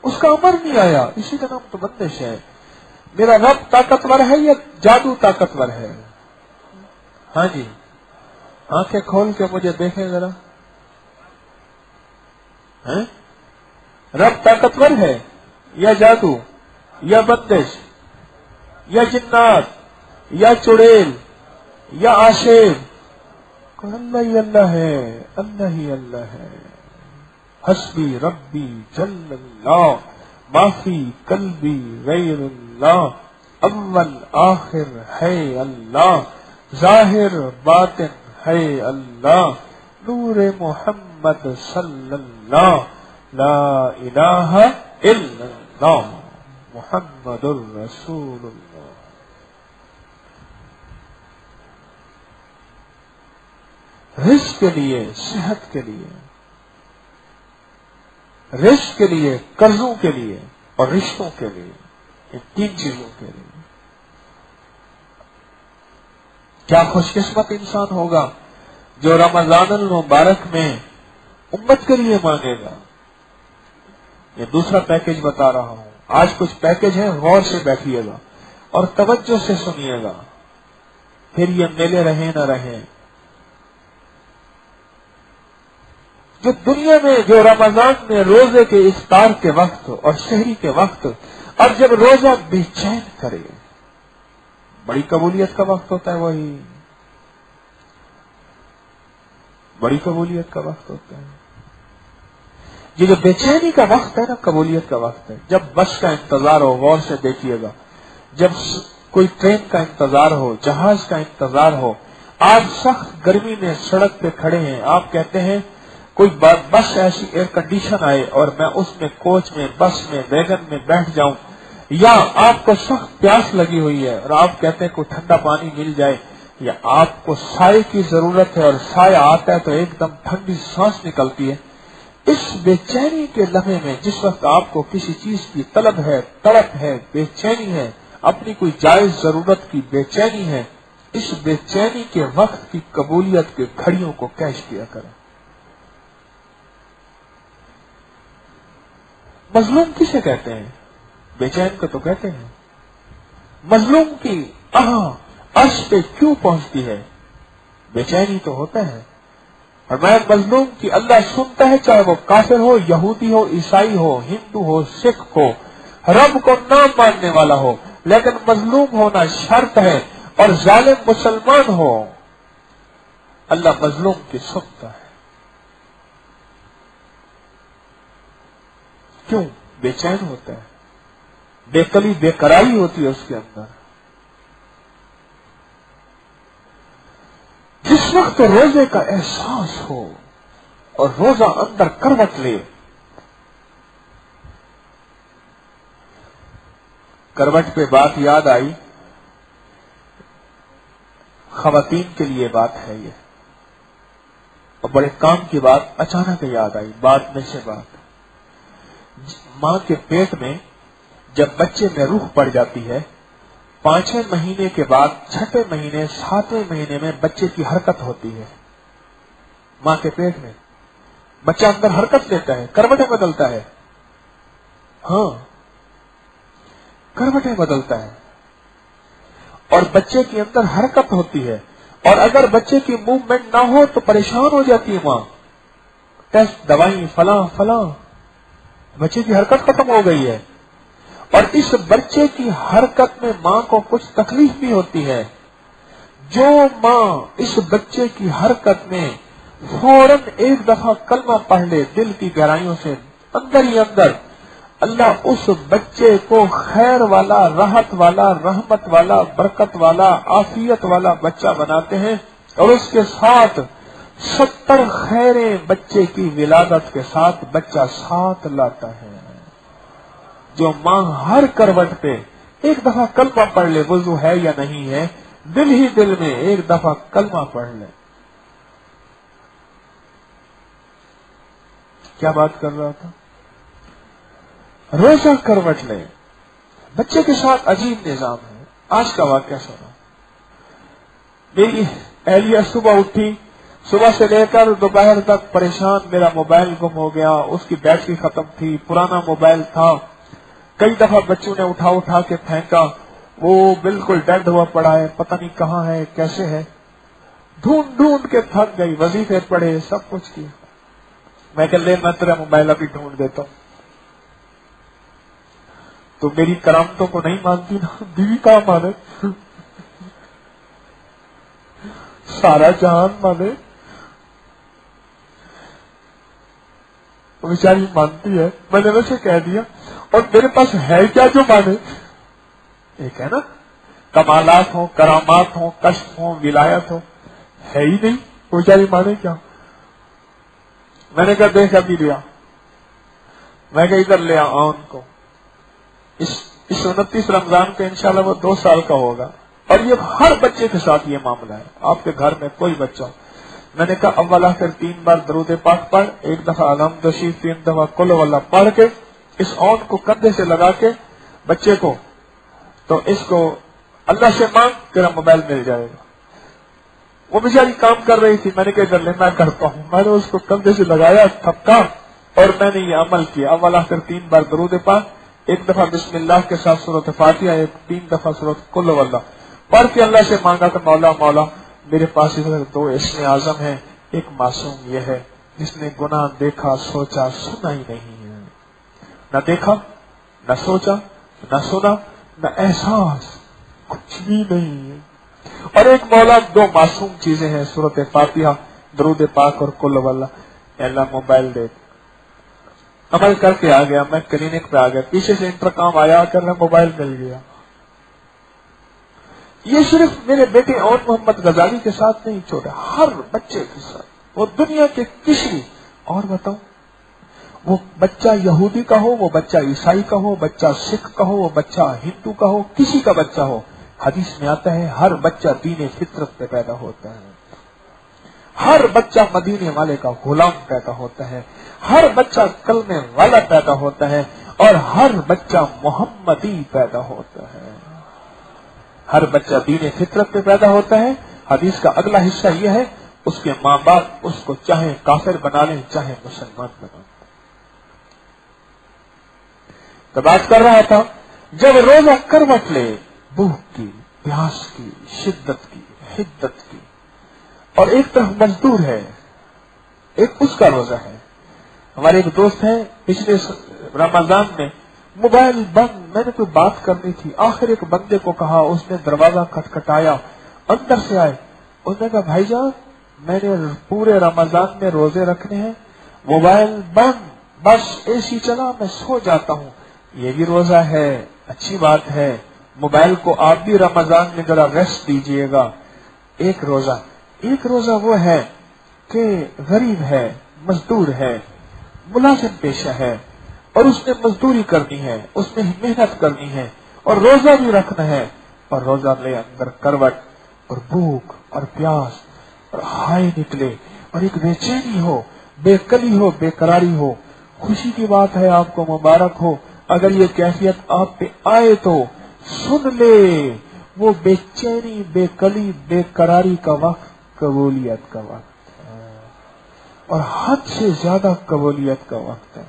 اس کا امر نہیں آیا، اسی کا نام تو بندش ہے۔ میرا رب طاقتور ہے یا جادو طاقتور ہے؟ ہاں جی، آنکھیں کھول کے مجھے دیکھیں ذرا۔ رب طاقتور ہے یا جادو یا بندش یا جنات یا چڑیل یا آشیب؟ اللہ ہی اللہ ہے، اللہ ہی اللہ ہے۔ حسبی ربی جل اللہ، معافی قلبی غیر اللہ، اول آخر ہے اللہ، ظاہر باطن ہے اللہ، نور محمد صلی اللہ، لا الہ الا اللہ، محمد الرسول اللہ۔ رزق کے لیے، صحت کے لیے، رزق کے لیے، قرضوں کے لیے اور رشتوں کے لیے، ان 3 چیزوں کے لیے۔ کیا خوش قسمت انسان ہوگا جو رمضان المبارک میں امت کے لیے مانگے گا۔ یہ دوسرا پیکج بتا رہا ہوں، آج کچھ پیکج ہیں، غور سے بیٹھیے گا اور توجہ سے سنیے گا، پھر یہ میلے رہیں نہ رہیں۔ جو دنیا میں جو رمضان میں روزے کے افطار کے وقت اور سحری کے وقت، اب جب روزہ بے چین کرے، بڑی قبولیت کا وقت ہوتا ہے، وہی بڑی قبولیت کا وقت ہوتا ہے۔ یہ جو بے چینی کا وقت ہے نا، قبولیت کا وقت ہے۔ جب بس کا انتظار ہو، غور سے دیکھیے گا، جب کوئی ٹرین کا انتظار ہو، جہاز کا انتظار ہو، آپ سخت گرمی میں سڑک پہ کھڑے ہیں، آپ کہتے ہیں کوئی بس ایسی ایئر کنڈیشن آئے اور میں اس میں کوچ میں، بس میں، ویگن میں بیٹھ جاؤں، یا آپ کو سخت پیاس لگی ہوئی ہے اور آپ کہتے ہیں کوئی ٹھنڈا پانی مل جائے، یا آپ کو سائے کی ضرورت ہے اور سایہ آتا ہے تو ایک دم ٹھنڈی سانس نکلتی ہے۔ اس بے چینی کے لمحے میں، جس وقت آپ کو کسی چیز کی طلب ہے، تڑپ ہے، بے چینی ہے، اپنی کوئی جائز ضرورت کی بے چینی ہے، اس بے چینی کے وقت کی قبولیت کے گھڑیوں کو کیش کیا کریں۔ مظلوم کسے کہتے ہیں؟ بے چین کو تو کہتے ہیں۔ مظلوم کی عرش پہ کیوں پہنچتی ہے؟ بے چینی تو ہوتا ہے۔ اور میں مظلوم کی اللہ سنتا ہے، چاہے وہ کافر ہو، یہودی ہو، عیسائی ہو، ہندو ہو، سکھ ہو، رب کو نہ ماننے والا ہو، لیکن مظلوم ہونا شرط ہے، اور ظالم مسلمان ہو، اللہ مظلوم کی سنتا ہے۔ کیوں؟ بے چین ہوتا ہے، بے قلی، بے قراری ہوتی ہے اس کے اندر۔ جس وقت روزے کا احساس ہو اور روزہ اندر کروٹ لے، کروٹ پہ بات یاد آئی، خواتین کے لیے بات ہے یہ، اور بڑے کام کی بات اچانک یاد آئی، بات میں سے بات۔ ماں کے پیٹ میں جب بچے میں روح پڑ جاتی ہے، 5ویں مہینے کے بعد 6ویں مہینے 7ویں مہینے میں بچے کی حرکت ہوتی ہے، ماں کے پیٹ میں بچہ اندر حرکت لیتا ہے، کروٹیں بدلتا ہے، ہاں کروٹیں بدلتا ہے، اور بچے کے اندر حرکت ہوتی ہے، اور اگر بچے کی موومنٹ نہ ہو تو پریشان ہو جاتی ہے ماں، ٹیسٹ دوائی فلاں فلاں، بچے کی حرکت ختم ہو گئی ہے۔ اور اس بچے کی حرکت میں ماں کو کچھ تکلیف بھی ہوتی ہے۔ جو ماں اس بچے کی حرکت میں فوراً ایک دفعہ کلمہ پڑھ لے دل کی گہرائیوں سے، اندر ہی اندر اللہ اس بچے کو خیر والا، راحت والا، رحمت والا، برکت والا، عافیت والا بچہ بناتے ہیں، اور اس کے ساتھ 70 خیریں بچے کی ولادت کے ساتھ بچہ ساتھ لاتا ہے۔ جو ماں ہر کروٹ پہ ایک دفعہ کلمہ پڑھ لے، وضو ہے یا نہیں ہے، دل ہی دل میں ایک دفعہ کلمہ پڑھ لے۔ کیا بات کر رہا تھا؟ روزہ کروٹ لے، بچے کے ساتھ عجیب نظام ہے۔ آج کا واقعہ سنا، میری اہلیہ صبح اٹھی، صبح سے لے کر دوپہر تک پریشان، میرا موبائل گم ہو گیا، اس کی بیٹری ختم تھی، پرانا موبائل تھا، کئی دفعہ بچوں نے اٹھا کے پھینکا، وہ بالکل ڈیڈ ہوا پڑا ہے، پتہ نہیں کہاں ہے، کیسے ہے، ڈھونڈ کے تھک گئی، وظیفے پڑھے، سب کچھ کیا۔ میں کہ لے میں تیرا موبائل ابھی ڈھونڈ دیتا ہوں۔ تو میری کرامتوں کو نہیں مانتی نا، بیوی کہاں مانے، سارا جہان مانے، بیچاری مانتی ہے۔ میں نے ویسے کہہ دیا، اور میرے پاس ہے کیا جو مانے؟ ایک ہے نا، کمالات ہوں، کرامات ہوں، کشف ہوں، ولایت ہو، ہے ہی نہیں، وہ بیچاری مانے کیا؟ میں نے کہا دیکھ ابھی لیا، میں کہ ادھر لیا آن کو، اس 29 رمضان کے انشاءاللہ وہ 2 سال کا ہوگا، اور یہ ہر بچے کے ساتھ یہ معاملہ ہے۔ آپ کے گھر میں کوئی بچہ ہو، میں نے کہا اول آخر 3 بار درود پاک پڑھ، 1 دفعہ الحمد شریف، 3 دفعہ قل واللہ پڑھ کے اس آن کو کندھے سے لگا کے بچے کو، تو اس کو اللہ سے مانگ، تیرا موبائل مل جائے گا۔ وہ بیچاری کام کر رہی تھی، میں نے کہا ادھر لے میں کرتا ہوں، میں نے اس کو کندھے سے لگایا، تھپکا، اور میں نے یہ عمل کیا۔ اول آخر 3 بار درود پاک، 1 دفعہ بسم اللہ کے ساتھ سورۃ فاتحہ، 3 دفعہ سورۃ قل واللہ پڑھ کے اللہ سے مانگا کہ مولا میرے پاس ادھر 2 اسم اعظم ہیں، ایک معصوم یہ ہے جس نے گناہ دیکھا، سوچا، سنا ہی نہیں ہے، نہ دیکھا، نہ سوچا، نہ سنا، نہ احساس، کچھ بھی نہیں ہے، اور ایک مولا 2 معصوم چیزیں ہیں، سورۃ فاتحہ، درود پاک اور قل واللہ۔ اللہ موبائل دے، عمل کر کے آ گیا، میں کلینک پہ آ گیا، پیچھے سے انٹرکام آیا کہ موبائل مل گیا۔ یہ صرف میرے بیٹے اور محمد غزالی کے ساتھ نہیں چھوڑا، ہر بچے کے ساتھ، وہ دنیا کے کسی، اور بتاؤ وہ بچہ یہودی کا ہو، وہ بچہ عیسائی کا ہو، بچہ سکھ کا ہو، وہ بچہ ہندو کا ہو، کسی کا بچہ ہو، حدیث میں آتا ہے ہر بچہ دین فطرت پہ پیدا ہوتا ہے، ہر بچہ مدینے والے کا غلام پیدا ہوتا ہے، ہر بچہ کلمے والا پیدا ہوتا ہے، اور ہر بچہ محمدی پیدا ہوتا ہے، ہر بچہ دین فطرت پہ پیدا ہوتا ہے۔ حدیث کا اگلا حصہ یہ ہے، اس کے ماں باپ اس کو چاہے کافر بنا لیں، چاہے مسلمان بنا لیں۔ تو بات کر رہا تھا، جب روزہ کروٹ لے، بھوک کی، پیاس کی، شدت کی، حدت کی، اور ایک طرف مزدور ہے، ایک اس کا روزہ ہے۔ ہمارے ایک دوست ہیں، پچھلے رمضان میں موبائل بند، میں نے کوئی بات کرنی تھی، آخر ایک بندے کو کہا، اس نے دروازہ کھٹکھٹایا، اندر سے آئے، اس نے کہا بھائی جان میں نے پورے رمضان میں روزے رکھنے ہیں، موبائل بند، بس اے سی چلا، میں سو جاتا ہوں۔ یہ بھی روزہ ہے، اچھی بات ہے، موبائل کو آپ بھی رمضان میں ذرا ریسٹ دیجئے گا۔ ایک روزہ وہ ہے کہ غریب ہے، مزدور ہے، ملازم پیشہ ہے، اور اس نے مزدوری کرنی ہے، اس نے محنت کرنی ہے، اور روزہ بھی رکھنا ہے، اور روزہ لے اندر کروٹ، اور بھوک اور پیاس اور ہائے نکلے، اور ایک بے چینی ہو، بے کلی ہو، بے قراری ہو۔ خوشی کی بات ہے، آپ کو مبارک ہو، اگر یہ کیفیت آپ پہ آئے تو سن لے، وہ بے چینی، بے کلی، بے قراری کا وقت قبولیت کا وقت ہے۔ اور حد سے زیادہ قبولیت کا وقت ہے.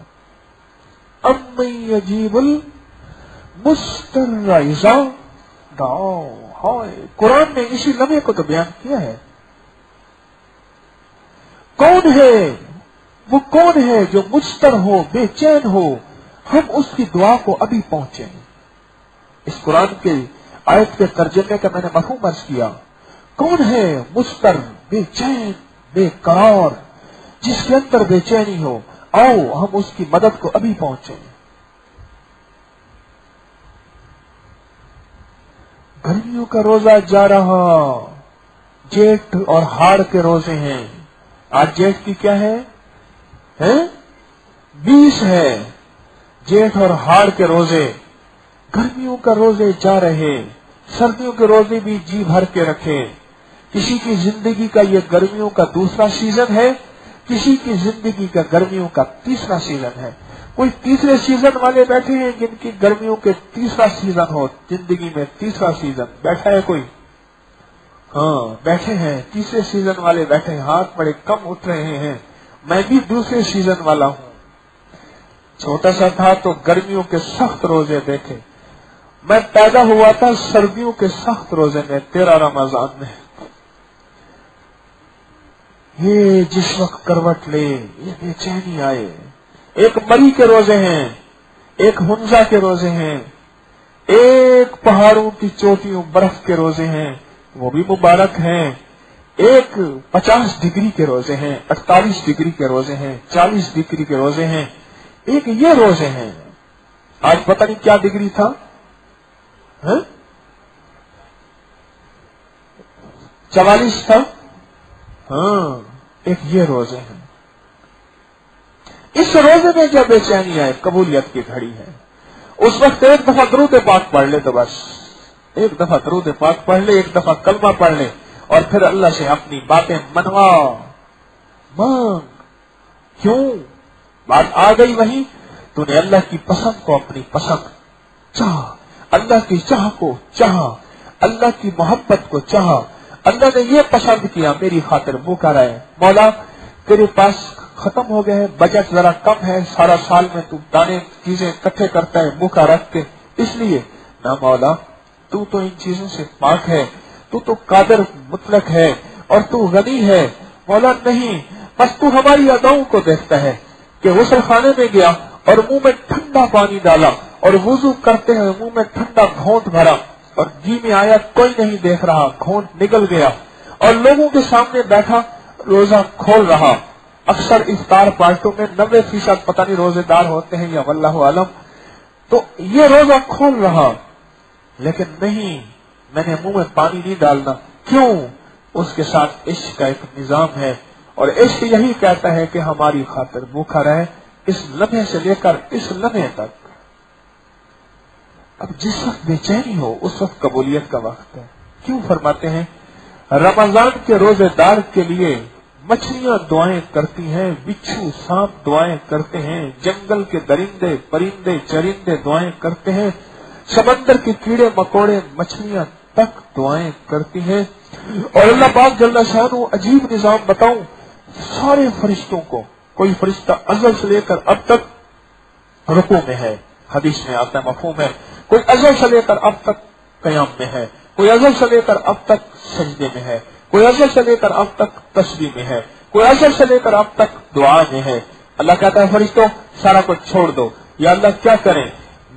امن یجیب المضطر اذا دعا. قرآن نے اسی لمحے کو تو بیان کیا ہے. کون ہے وہ، کون ہے جو مضطر ہو، بے چین ہو، ہم اس کی دعا کو ابھی پہنچے. اس قرآن کے آیت کے ترجمے کا میں نے مفہوم عرض کیا. کون ہے مضطر، بے چین، بے قرار، جس کے اندر بے چینی ہو، آؤ ہم اس کی مدد کو ابھی پہنچے. گرمیوں کا روزہ جا رہا، جیٹھ اور ہاڑ کے روزے ہیں. آج جیٹھ کی کیا ہے 20 ہے. جیٹھ اور ہاڑ کے روزے، گرمیوں کا روزے جا رہے. سردیوں کے روزے بھی جی بھر کے رکھے. کسی کی زندگی کا یہ گرمیوں کا دوسرا سیزن ہے، کسی کی زندگی کا گرمیوں کا تیسرا سیزن ہے. کوئی تیسرے سیزن والے بیٹھے ہیں جن کی گرمیوں کے تیسرا سیزن ہو، زندگی میں تیسرا سیزن بیٹھا ہے کوئی؟ ہاں بیٹھے ہیں. تیسرے سیزن والے بیٹھے ہیں، ہاتھ بڑے کم اٹھ رہے ہیں. میں بھی دوسرے سیزن والا ہوں. چھوٹا سا تھا تو گرمیوں کے سخت روزے دیکھے. میں پیدا ہوا تھا سردیوں کے سخت روزے میں، 13 رمضان میں. یہ جس وقت کروٹ لے یہ بے چینی آئے. ایک مری کے روزے ہیں، ایک ہنزا کے روزے ہیں، ایک پہاڑوں کی چوٹیوں برف کے روزے ہیں، وہ بھی مبارک ہیں. ایک 50 ڈگری کے روزے ہیں، 48 ڈگری کے روزے ہیں، 40 ڈگری کے روزے ہیں. ایک یہ روزے ہیں. آج پتہ نہیں کیا ڈگری تھا، 44 تھا. ہاں ایک یہ روزے ہیں. اس روزے میں جب بے چینی آئے، قبولیت کی گھڑی ہے. اس وقت ایک دفعہ درود پاک پڑھ لے تو بس، ایک دفعہ درود پاک پڑھ لے، ایک دفعہ کلمہ پڑھ لے، اور پھر اللہ سے اپنی باتیں منوا مانگ. کیوں؟ بات آ گئی وہی، تو نے اللہ کی پسند کو اپنی پسند چاہ، اللہ کی چاہ کو چاہا، اللہ کی محبت کو چاہا. اللہ نے یہ پسند کیا میری خاطر بھوکا رہے. مولا تیرے پاس ختم ہو گئے، بجٹ ذرا کم ہے، سارا سال میں تو دانے چیزیں اکٹھے کرتا ہے بھوکا رکھ کے، اس لیے نہ مولا تو ان چیزوں سے پاک ہے، تو قادر مطلق ہے اور تو غنی ہے. مولا نہیں، بس تو ہماری اداؤں کو دیکھتا ہے کہ غسل خانے میں گیا اور منہ میں ٹھنڈا پانی ڈالا اور وضو کرتے ہوئے منہ میں ٹھنڈا گھونٹ بھرا اور جی میں آیا کوئی نہیں دیکھ رہا، گھونٹ نکل گیا اور لوگوں کے سامنے بیٹھا روزہ کھول رہا. اکثر افطار پارٹیوں میں 90% پتہ نہیں روزے دار ہوتے ہیں یا واللہ عالم. تو یہ روزہ کھول رہا، لیکن نہیں، میں نے منہ میں پانی نہیں ڈالنا. کیوں؟ اس کے ساتھ عشق کا ایک نظام ہے، اور عشق یہی کہتا ہے کہ ہماری خاطر بھوکا رہے اس لمحے سے لے کر اس لمحے تک. اب جس وقت بے چینی ہو اس وقت قبولیت کا وقت ہے. کیوں فرماتے ہیں رمضان کے روزے دار کے لیے مچھلیاں دعائیں کرتی ہیں، بچھو سانپ دعائیں کرتے ہیں، جنگل کے درندے پرندے چرندے دعائیں کرتے ہیں، سمندر کے کیڑے مکوڑے مچھلیاں تک دعائیں کرتی ہیں. اور اللہ پاک جل شانہ عجیب نظام بتاؤں، سارے فرشتوں کو، کوئی فرشتہ ازل سے لے کر اب تک رکوع میں ہے، حدیث میں آتا ہے مفہوم ہے، کوئی ازل سے لے کر اب تک قیام میں ہے، کوئی ازل سے لے کر اب تک سجدے میں ہے، کوئی ازل سے لے کر اب تک تسبیح میں ہے، کوئی ازل سے لے کر اب تک دعا میں ہے. اللہ کہتا ہے فرشتوں سارا کچھ چھوڑ دو. یا اللہ کیا کریں؟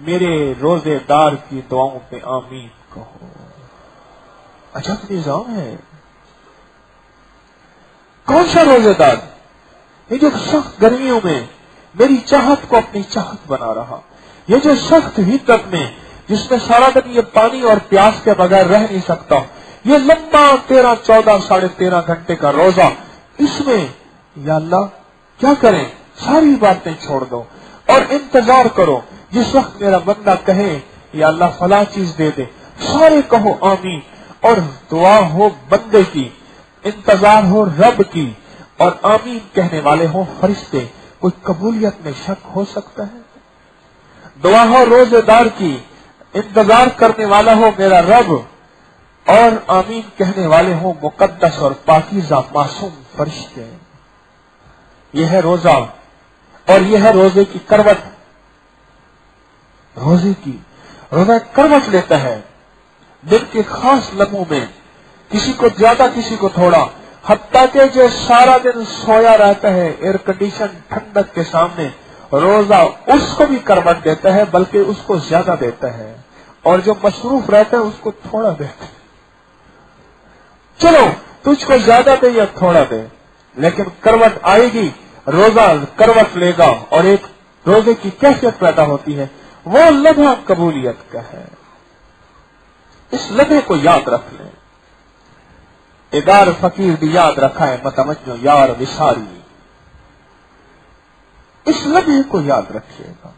میرے روزے دار کی دعاؤں پہ آمین کہو. عجب نظام ہے. کون سا روزے دار؟ یہ جو سخت گرمیوں میں میری چاہت کو اپنی چاہت بنا رہا، یہ جو سخت حدت میں جس میں سارا دن یہ پانی اور پیاس کے بغیر رہ نہیں سکتا، یہ لمبا 13، 14، 13.5 گھنٹے کا روزہ، اس میں یا اللہ کیا کریں؟ ساری باتیں چھوڑ دو اور انتظار کرو. جس وقت میرا بندہ کہے یا اللہ فلاں چیز دے دے، سارے کہو آمین، اور دعا ہو بندے کی، انتظار ہو رب کی، اور آمین کہنے والے ہوں فرشتے. کوئی قبولیت میں شک ہو سکتا ہے؟ دعا ہو روزے دار کی، انتظار کرنے والا ہو میرا رب، اور آمین کہنے والے ہوں مقدس اور پاکیزہ معصوم فرشتے. یہ ہے روزہ اور یہ ہے روزے کی کروٹ. روزہ کروٹ لیتا ہے دن کے خاص لمحوں میں, کسی کو زیادہ کسی کو تھوڑا, حتیٰ کہ جو سارا دن سویا رہتا ہے ایئر کنڈیشن ٹھنڈک کے سامنے, روزہ اس کو بھی کروٹ دیتا ہے, بلکہ اس کو زیادہ دیتا ہے, اور جو مصروف رہتا ہے اس کو تھوڑا دیتا ہے. چلو تجھ کو زیادہ دے یا تھوڑا دے, لیکن کروٹ آئے گی, روزہ کروٹ لے گا, اور ایک روزے کی کیفیت پیدا ہوتی ہے. وہ لمحہ قبولیت کا ہے. اس لمحے کو یاد رکھ لیں. ادار فقیر بھی یاد رکھا ہے متوجہ یار وساری. اس لمحے کو یاد رکھیے گا.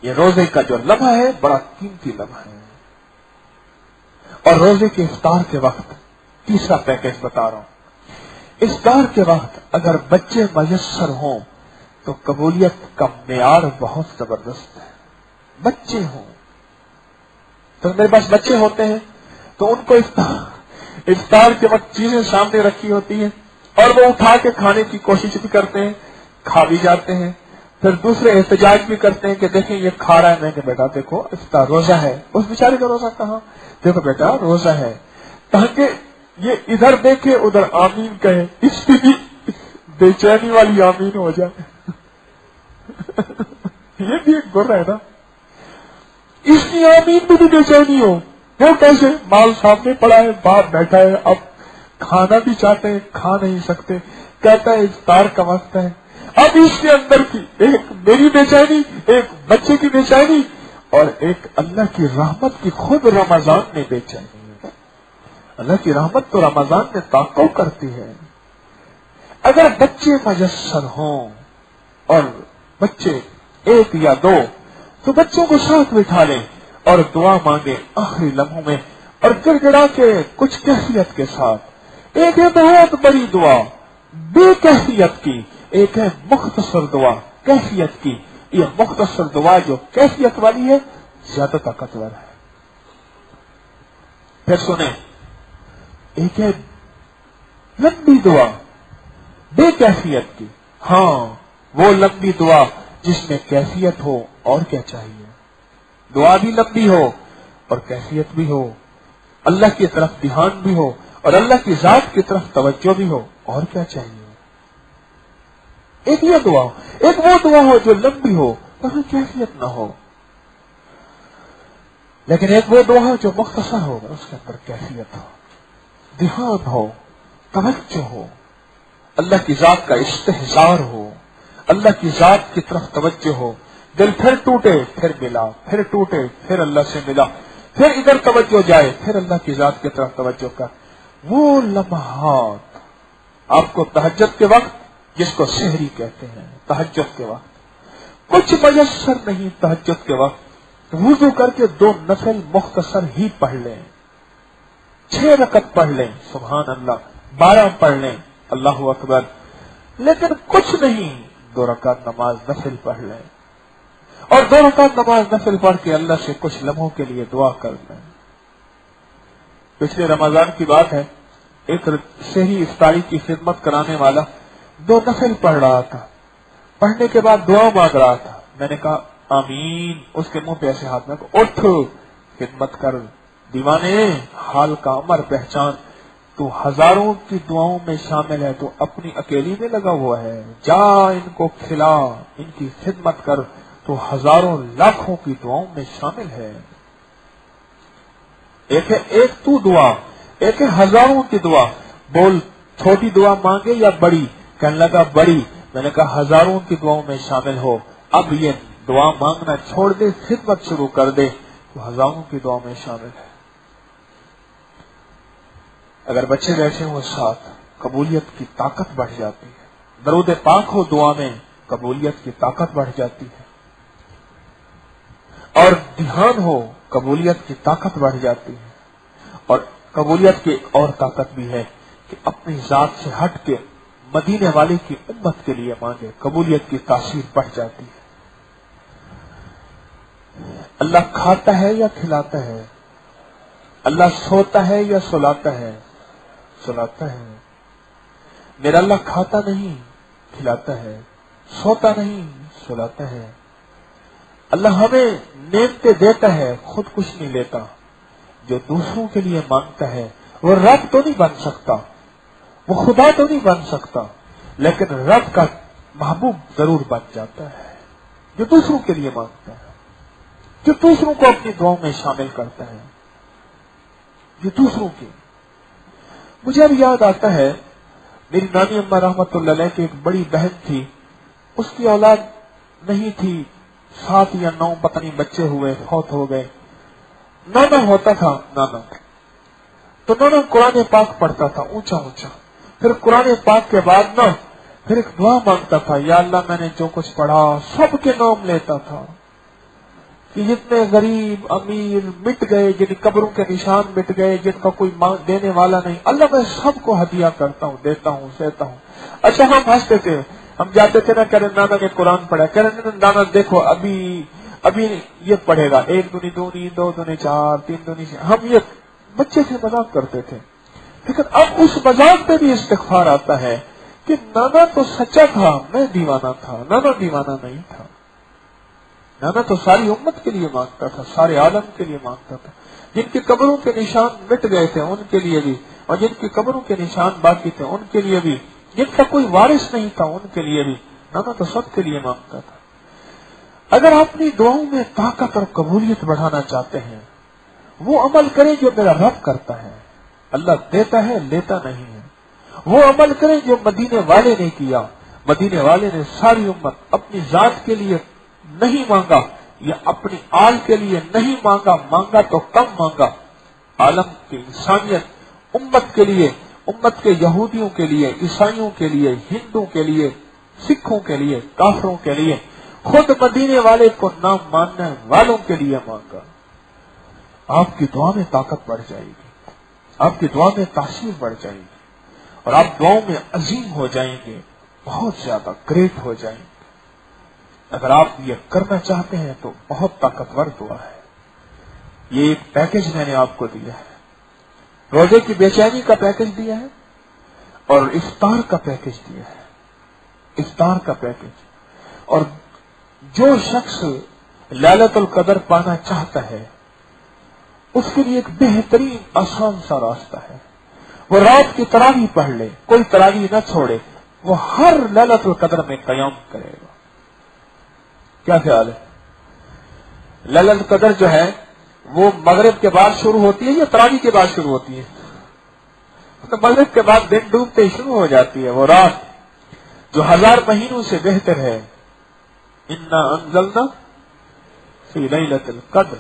یہ روزے کا جو لمحہ ہے بڑا قیمتی لمحہ ہے. اور روزے کے افطار کے وقت تیسرا پیکج بتا رہا ہوں. افطار کے وقت اگر بچے میسر ہوں تو قبولیت کا معیار بہت زبردست ہے. بچے ہوں تو میرے پاس بچے ہوتے ہیں تو ان کو افطار کے وقت چیزیں سامنے رکھی ہوتی ہیں اور وہ اٹھا کے کھانے کی کوشش بھی کرتے ہیں, کھا بھی جاتے ہیں, پھر دوسرے احتجاج بھی کرتے ہیں کہ دیکھیں یہ کھا رہا ہے. میں کہ بیٹا دیکھو افطار روزہ ہے. اس بیچارے کا روزہ کہاں؟ دیکھو بیٹا روزہ ہے, تاکہ یہ ادھر دیکھے ادھر آمین کہے, اس کی بھی بے چینی والی آمین ہو جائے. یہ بھی ایک گر ہے نا, اس کی آمین بھی بے چینی ہو. وہ کیسے؟ مال سامنے پڑا ہے, باپ بیٹھا ہے, اب کھانا بھی چاہتے ہیں, کھا نہیں سکتے, کہتا ہے افطار کا وقت ہے. اب اس کے اندر کی ایک میری بے چینی, ایک بچے کی بے چینی, اور ایک اللہ کی رحمت کی خود رمضان میں بے چینی. اللہ کی رحمت تو رمضان میں تعاقب کرتی ہے. اگر بچے میسر ہوں اور بچے ایک یا دو تو بچوں کو ساتھ بٹھا لیں اور دعا مانگے آخری لمحوں میں, اور گر گڑا کے کچھ کیفیت کے ساتھ. ایک ہے بہت بڑی دعا بے کیفیت کی, ایک ہے مختصر دعا کیفیت کی. یہ مختصر دعا جو کیفیت والی ہے زیادہ طاقتور ہے. پھر سنیں, ایک ہے لمبی دعا بے کیفیت کی. ہاں وہ لمبی دعا جس میں کیفیت ہو, اور کیا چاہیے؟ دعا بھی لمبی ہو اور کیفیت بھی ہو, اللہ کی طرف دھیان بھی ہو اور اللہ کی ذات کی طرف توجہ بھی ہو, اور کیا چاہیے؟ ایک یہ دعا ہو, ایک وہ دعا ہو جو لمبی ہو پر کیفیت نہ ہو, لیکن ایک وہ دعا ہو جو مختصر ہو, اس کے اندر کیفیت ہو, دھیان ہو, توجہ ہو, اللہ کی ذات کا استحضار ہو, اللہ کی ذات کی طرف توجہ ہو. دل پھر ٹوٹے پھر ملا, پھر ٹوٹے پھر اللہ سے ملا, پھر ادھر توجہ جائے پھر اللہ کی ذات کی طرف توجہ کر. وہ لمحات آپ کو تہجد کے وقت, جس کو سحری کہتے ہیں, تہجد کے وقت کچھ میسر نہیں. تہجد کے وقت وضو کر کے 2 نفل مختصر ہی پڑھ لیں, 6 رکعت پڑھ لیں, سبحان اللہ, 12 پڑھ لیں, اللہ اکبر, لیکن کچھ نہیں, 2 رکعت نماز نفل پڑھ لیں, اور 2 رکعت نماز نفل پڑھ کے اللہ سے کچھ لمحوں کے لیے دعا کر لیں. پچھلے رمضان کی بات ہے, ایک سحری افطاری کی خدمت کرانے والا 2 نفل پڑھ رہا تھا, پڑھنے کے بعد دعا مانگ رہا تھا. میں نے کہا آمین. اس کے منہ پہ ایسے ہاتھ میں, اٹھ خدمت کر, دیوانے حال کا امر پہچان, تو ہزاروں کی دعاؤں میں شامل ہے, تو اپنی اکیلی میں لگا ہوا ہے. جا ان کو کھلا, ان کی خدمت کر, تو ہزاروں لاکھوں کی دعاؤں میں شامل ہے. ایک تو دعا, ایک ہے ہزاروں کی دعا. بول چھوٹی دعا مانگے یا بڑی؟ کہنے لگا بڑی. میں نے کہا ہزاروں کی دعاؤں میں شامل ہو, اب یہ دعا مانگنا چھوڑ دے, خدمت شروع کر دے, تو ہزاروں کی دعاؤں میں شامل ہے. اگر بچے بیٹھے ہوں ساتھ, قبولیت کی طاقت بڑھ جاتی ہے. درود پاک ہو دعا میں, قبولیت کی طاقت بڑھ جاتی ہے. اور دھیان ہو, قبولیت کی طاقت بڑھ جاتی ہے. اور قبولیت کی اور طاقت بھی ہے کہ اپنی ذات سے ہٹ کے مدینے والے کی امت کے لیے مانگے, قبولیت کی تاثیر بڑھ جاتی ہے. اللہ کھاتا ہے یا کھلاتا ہے؟ اللہ سوتا ہے یا سلاتا ہے؟ سلاتا ہے. میرا اللہ کھاتا نہیں, کھلاتا ہے، سوتا نہیں سلاتا ہے۔ اللہ ہمیں نعمتیں دیتا ہے، خود کچھ نہیں لیتا۔ جو دوسروں کے لیے مانگتا ہے وہ رب تو نہیں بن سکتا، وہ خدا تو نہیں بن سکتا، لیکن رب کا محبوب ضرور بن جاتا ہے۔ جو دوسروں کے لیے مانگتا ہے، جو دوسروں کو اپنی دعاؤں میں شامل کرتا ہے، جو دوسروں کی۔ مجھے اب یاد آتا ہے میری نانی اماں رحمت اللہ علیہ کی ایک بڑی بہن تھی، اس کی اولاد نہیں تھی، 7 یا 9 پتہ نہیں بچے ہوئے، فوت ہو گئے۔ نانا ہوتا تھا، نانا تو نانا قرآن پاک پڑھتا تھا اونچا اونچا، پھر قرآن پاک کے بعد نا پھر ایک دعا مانگتا تھا، یا اللہ میں نے جو کچھ پڑھا سب کے نام لیتا تھا کہ جتنے غریب امیر مٹ گئے، جن قبروں کے نشان مٹ گئے، جن کا کوئی دینے والا نہیں، اللہ میں سب کو ہدیہ کرتا ہوں، دیتا ہوں، سہتا ہوں۔ اچھا ہم ہنستے تھے، ہم جاتے تھے نا، کہہ رہے نانا نے قرآن پڑھا، کہہ رہے نانا دیکھو ابھی یہ پڑھے گا، 1 دونی 2 2 دونی 4 3 دونی 6۔ ہم یہ بچے سے مذاق کرتے تھے، لیکن اب اس مذاق پہ بھی استغفار آتا ہے کہ نانا تو سچا تھا، میں دیوانہ تھا، نانا دیوانہ نہیں تھا۔ نانا تو ساری امت کے لیے مانگتا تھا، سارے عالم کے لیے مانگتا تھا، جن کی قبروں کے نشان مٹ گئے تھے ان کے لیے بھی، اور جن کی قبروں کے نشان باقی تھے ان کے لیے بھی، جن کا کوئی وارث نہیں تھا ان کے لیے بھی، نانا تو سب کے لیے مانگتا تھا۔ اگر آپ اپنی دعاؤں میں طاقت اور قبولیت بڑھانا چاہتے ہیں، وہ عمل کریں جو میرا رب کرتا ہے، اللہ دیتا ہے لیتا نہیں ہے۔ وہ عمل کریں جو مدینے والے نے کیا، مدینے والے نے ساری امت اپنی ذات کے لیے نہیں مانگا یا اپنی آل کے لیے نہیں مانگا، مانگا تو کم مانگا، عالم کی انسانیت امت کے لیے، امت کے یہودیوں کے لیے، عیسائیوں کے لیے، ہندوؤں کے لیے، سکھوں کے لیے، کافروں کے لیے، خود مدینے والے کو نہ ماننے والوں کے لیے مانگا۔ آپ کی دعا میں طاقت بڑھ جائے گی، آپ کی دعا میں تاثیر بڑھ جائے گی، اور آپ دعاؤں میں عظیم ہو جائیں گے، بہت زیادہ گریٹ ہو جائیں گے۔ اگر آپ یہ کرنا چاہتے ہیں تو بہت طاقتور دعا ہے۔ یہ ایک پیکج میں نے آپ کو دیا ہے، روزے کی بے چینی کا پیکج دیا ہے اور افطار کا پیکج دیا ہے، افطار کا پیکج۔ اور جو شخص لیلۃ القدر پانا چاہتا ہے اس کے لیے ایک بہترین آسان سا راستہ ہے، وہ رات کی تراویح پڑھ لے، کوئی تراویح نہ چھوڑے، وہ ہر لیلۃ القدر میں قیام کرے گا۔ کیا خیال ہے؟ لیلۃ القدر جو ہے وہ مغرب کے بعد شروع ہوتی ہے یا تراویح کے بعد شروع ہوتی ہے؟ تو مغرب کے بعد دن ڈوبتے ہی شروع ہو جاتی ہے، وہ رات جو 1000 مہینوں سے بہتر ہے۔ انا انزلنا فی لیلۃ القدر،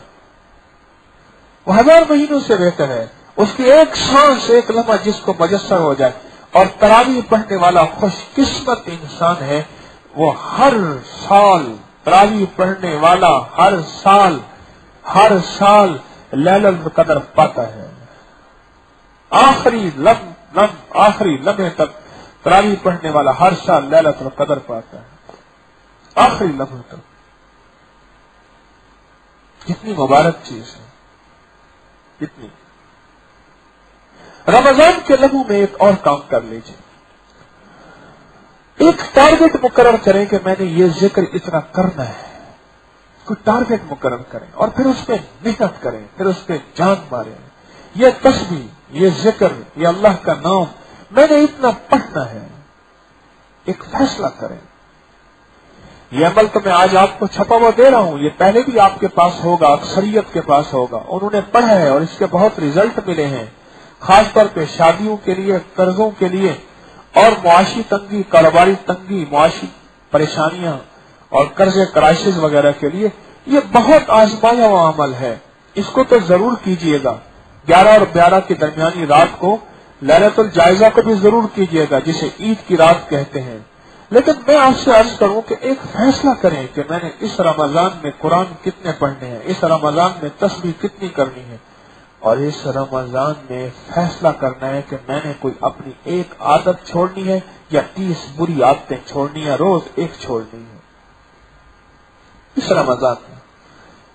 وہ 1000 مہینوں سے بہتر ہے۔ اس کی ایک سانس، ایک لمحہ جس کو میسر ہو جائے، اور تراویح پڑھنے والا خوش قسمت انسان ہے، وہ ہر سال تراویح پڑھنے والا ہر سال لیلۃ القدر پاتا ہے۔ آخری لمحے تک تراویح پڑھنے والا ہر سال لیلۃ القدر پاتا ہے، آخری لمحے تک۔ کتنی مبارک چیز ہے، کتنی۔ رمضان کے لمحوں میں ایک اور کام کر لیجیے، ایک ٹارگٹ مقرر کریں کہ میں نے یہ ذکر اتنا کرنا ہے، کوئی ٹارگٹ مقرر کریں اور پھر اس پہ محنت کریں، پھر اس پہ جان ماریں۔ یہ تسبیح، یہ ذکر، یہ اللہ کا نام میں نے اتنا پڑھنا ہے، ایک فیصلہ کریں۔ یہ عمل تو میں آج آپ کو چھپا ہوا دے رہا ہوں، یہ پہلے بھی آپ کے پاس ہوگا، اکثریت کے پاس ہوگا، انہوں نے پڑھا ہے اور اس کے بہت رزلٹ ملے ہیں، خاص طور پہ شادیوں کے لیے، قرضوں کے لیے، اور معاشی تنگی، کاروباری تنگی، معاشی پریشانیاں اور قرض کرائسس وغیرہ کے لیے یہ بہت آزمایا ہوا عمل ہے۔ اس کو تو ضرور کیجئے گا۔ 11 اور 12 کی درمیانی رات کو لیلۃ الجائزہ کو بھی ضرور کیجئے گا، جسے عید کی رات کہتے ہیں۔ لیکن میں آپ سے عرض کروں کہ ایک فیصلہ کریں کہ میں نے اس رمضان میں قرآن کتنے پڑھنے ہیں، اس رمضان میں تسبیح کتنی کرنی ہے، اور اس رمضان میں فیصلہ کرنا ہے کہ میں نے کوئی اپنی ایک عادت چھوڑنی ہے یا 30 بری عادتیں چھوڑنی ہے، روز ایک چھوڑنی ہے۔ اس رمضان میں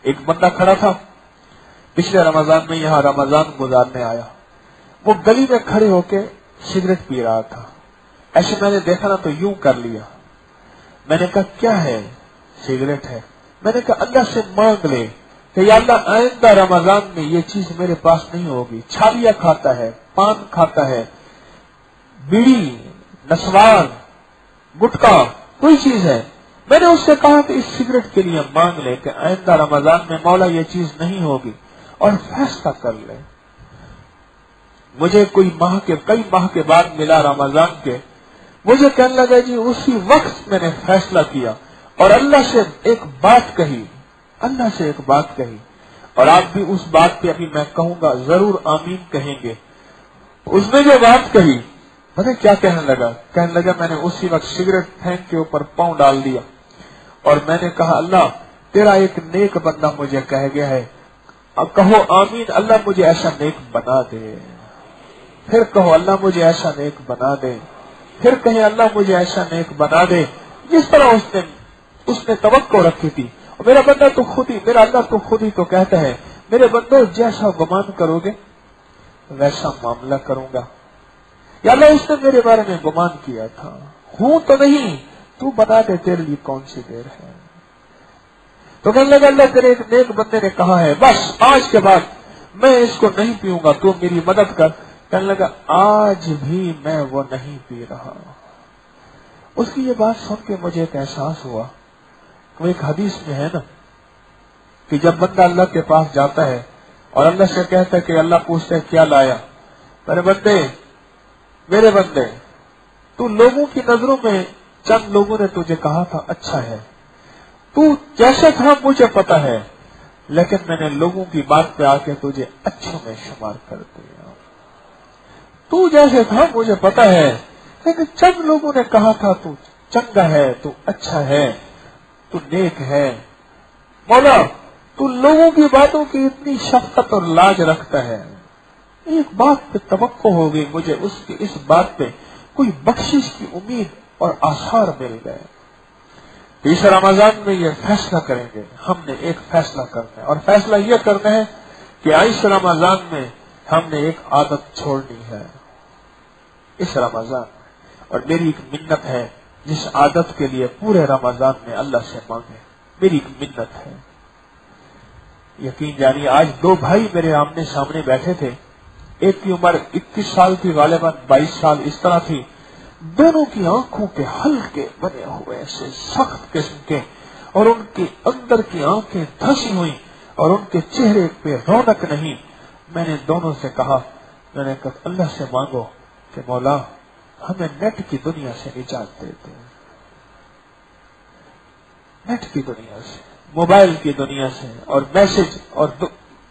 ایک بندہ کھڑا تھا، پچھلے رمضان میں یہاں رمضان گزارنے آیا، وہ گلی میں کھڑے ہو کے سگریٹ پی رہا تھا، ایسے میں نے دیکھا نا تو یوں کر لیا. میں نے کہا کیا ہے؟ سگریٹ ہے. میں نے کہا اللہ سے مانگ لے کہ یا اللہ آئندہ رمضان میں یہ چیز میرے پاس نہیں ہوگی. چھالیا کھاتا ہے, پان کھاتا ہے, بیڑی, نسوار, گٹکا, کوئی چیز ہے. میں نے اس سے کہا کہ اس سگریٹ کے لیے مانگ لے کہ آئندہ رمضان میں مولا یہ چیز نہیں ہوگی, اور فیصلہ کر لے. مجھے کئی ماہ کے بعد ملا رمضان کے. مجھے کہنے لگا جی اسی وقت میں نے فیصلہ کیا اور اللہ سے ایک بات کہی, اور آپ بھی اس بات پہ ابھی میں کہوں گا ضرور آمین کہیں گے. اس نے جو بات کہی پتہ کیا کہنے لگا میں نے اسی وقت سگریٹ پھینک کے اوپر پاؤں ڈال دیا اور میں نے کہا اللہ تیرا ایک نیک بندہ مجھے کہہ گیا ہے, اب کہو آمین, اللہ مجھے ایسا نیک بنا دے. پھر کہو اللہ مجھے ایسا نیک بنا دے. پھر کہیں اللہ مجھے ایسا نیک بنا دے جس طرح اس نے توقع رکھی تھی. اور میرا اللہ تو خود ہی تو کہتا ہے میرے بندو جیسا گمان کرو گے ویسا معاملہ کروں گا. یا اللہ اس نے میرے بارے میں گمان کیا تھا, ہوں تو نہیں, تو بتا دے تیرے لیے کون سی دیر ہے. تو کہنے لگا اللہ تیرے ایک نیک بندے نے کہا ہے بس آج کے بعد میں اس کو نہیں پیوں گا, تو میری مدد کر. کہنے لگا آج بھی میں وہ نہیں پی رہا. اس کی یہ بات سن کے مجھے ایک احساس ہوا. وہ ایک حدیث میں ہے نا کہ جب بندہ اللہ کے پاس جاتا ہے اور اللہ سے کہتا ہے کہ اللہ پوچھتا ہے کیا لایا, میرے بندے تو لوگوں کی نظروں میں چند لوگوں نے تجھے کہا تھا اچھا ہے, تو جیسا تھا مجھے پتا ہے, لیکن میں نے لوگوں کی بات پہ آ کے تجھے اچھوں میں شمار کر دیا. تو جیسے تھا مجھے پتا ہے, لیکن چند لوگوں نے کہا تھا تو چنگا ہے, تو اچھا ہے, تو نیک ہے. مولا تو لوگوں کی باتوں کی اتنی شفقت اور لاج رکھتا ہے. ایک بات پہ توقع ہو گئی مجھے, اس بات پہ کوئی بخشش کی امید اور آثار مل گئے. اس رمضان میں یہ فیصلہ کریں گے, ہم نے ایک فیصلہ کرنا ہے, اور فیصلہ یہ کرنا ہے کہ اس رمضان میں ہم نے ایک عادت چھوڑنی ہے اس رمضان میں. اور میری ایک منت ہے جس عادت کے لیے پورے رمضان میں اللہ سے مانگے. میری ایک منت ہے. یقین جانیے آج دو بھائی میرے آمنے سامنے بیٹھے تھے. ایک کی عمر 21 سال تھی, غالباً 22 سال اس طرح تھی. دونوں کی آنکھوں کے ہلکے بنے ہوئے ایسے سخت قسم کے, اور ان کے اندر کی آنکھیں دھسی ہوئی, اور ان کے چہرے پہ رونق نہیں. میں نے دونوں سے کہا, میں نے کہا اللہ سے مانگو کہ مولا ہمیں نیٹ کی دنیا سے نجات دے دے. نیٹ کی دنیا سے, موبائل کی دنیا سے, اور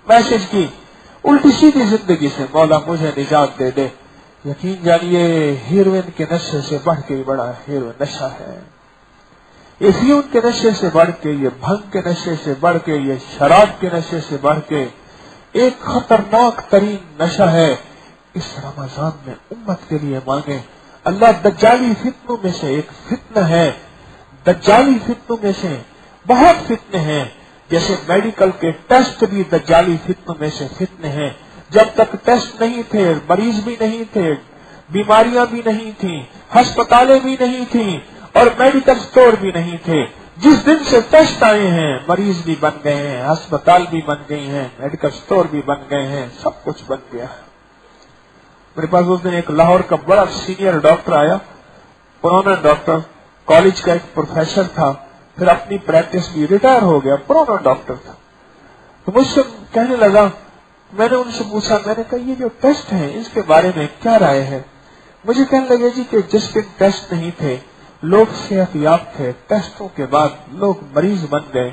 میسج کی الٹی سیدھی زندگی سے مولا مجھے نجات دے دے. یقین جانیے ہیروئن کے نشے سے بڑھ کے بڑا ہیروئن نشہ ہے. افیون کے نشے سے بڑھ کے, یہ بھنگ کے نشے سے بڑھ کے, یہ شراب کے نشے سے بڑھ کے ایک خطرناک ترین نشہ ہے. اس رمضان میں امت کے لیے مانگے. اللہ دجالی فتنوں میں سے ایک فتنہ ہے. دجالی فتنوں میں سے بہت فتنے ہیں. جیسے میڈیکل کے ٹیسٹ بھی دجالی فتنوں میں سے فتنے ہیں. جب تک ٹیسٹ نہیں تھے, مریض بھی نہیں تھے, بیماریاں بھی نہیں تھیں, ہسپتالیں بھی نہیں تھیں, اور میڈیکل سٹور بھی نہیں تھے. جس دن سے ٹیسٹ آئے ہیں مریض بھی بن گئے ہیں, ہسپتال بھی بن گئی ہیں, میڈیکل سٹور بھی بن گئے ہیں, سب کچھ بن گیا ہے. میرے پاس اس دن ایک لاہور کا بڑا سینئر ڈاکٹر آیا, پرانا ڈاکٹر, کالج کا ایک پروفیسر تھا, پھر اپنی پریکٹس بھی ریٹائر ہو گیا, پرانا ڈاکٹر تھا. تو مجھ سے کہنے لگا, میں نے ان سے پوچھا, میں نے کہا یہ جو ٹیسٹ ہیں اس کے بارے میں کیا رائے ہے. مجھے کہنے لگے جی کہ جس دن ٹیسٹ نہیں تھے لوگ صحت یاب تھے, ٹیسٹوں کے بعد لوگ مریض بن گئے,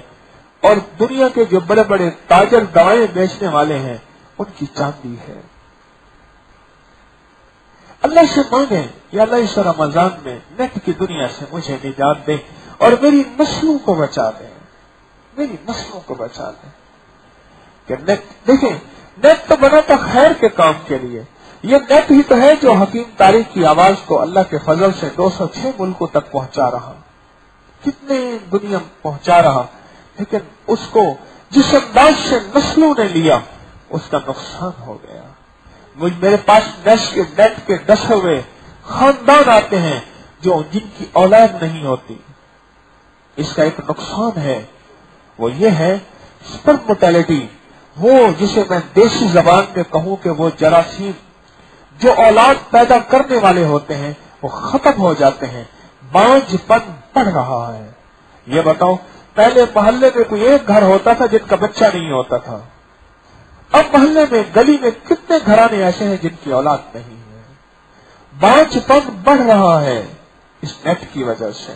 اور دنیا کے جو بڑے بڑے تاجر دوائیں بیچنے والے ہیں ان کی چاندی ہے. اللہ سے مانگے یا اللہ اس رمضان میں نیٹ کی دنیا سے مجھے نجات دے اور میری نسلوں کو بچا دے, میری نسلوں کو بچا دے. کہ نیٹ دیکھیں, نیٹ تو بنا تھا خیر کے کام کے لیے. یہ نیٹ ہی تو ہے جو حکیم طارق کی آواز کو اللہ کے فضل سے 206 ملکوں تک پہنچا رہا, کتنے دنیا پہنچا رہا. لیکن اس کو جس انداز سے نسلوں نے لیا اس کا نقصان ہو گیا. میرے پاس نیٹ کے ڈسے ہوئے خاندان آتے ہیں جن کی اولاد نہیں ہوتی. اس کا ایک نقصان ہے، وہ یہ ہے اسپرم موٹیلٹی. وہ جسے میں دیسی زبان میں کہوں کہ وہ جراثیم جو اولاد پیدا کرنے والے ہوتے ہیں وہ ختم ہو جاتے ہیں. بانجھ پن بڑھ رہا ہے. یہ بتاؤ، پہلے محلے میں کوئی ایک گھر ہوتا تھا جن کا بچہ نہیں ہوتا تھا. اب محلے میں، گلی میں کتنے گھرانے ایسے ہیں جن کی اولاد نہیں ہے. بانجھ پن بڑھ رہا ہے اس نیٹ کی وجہ سے.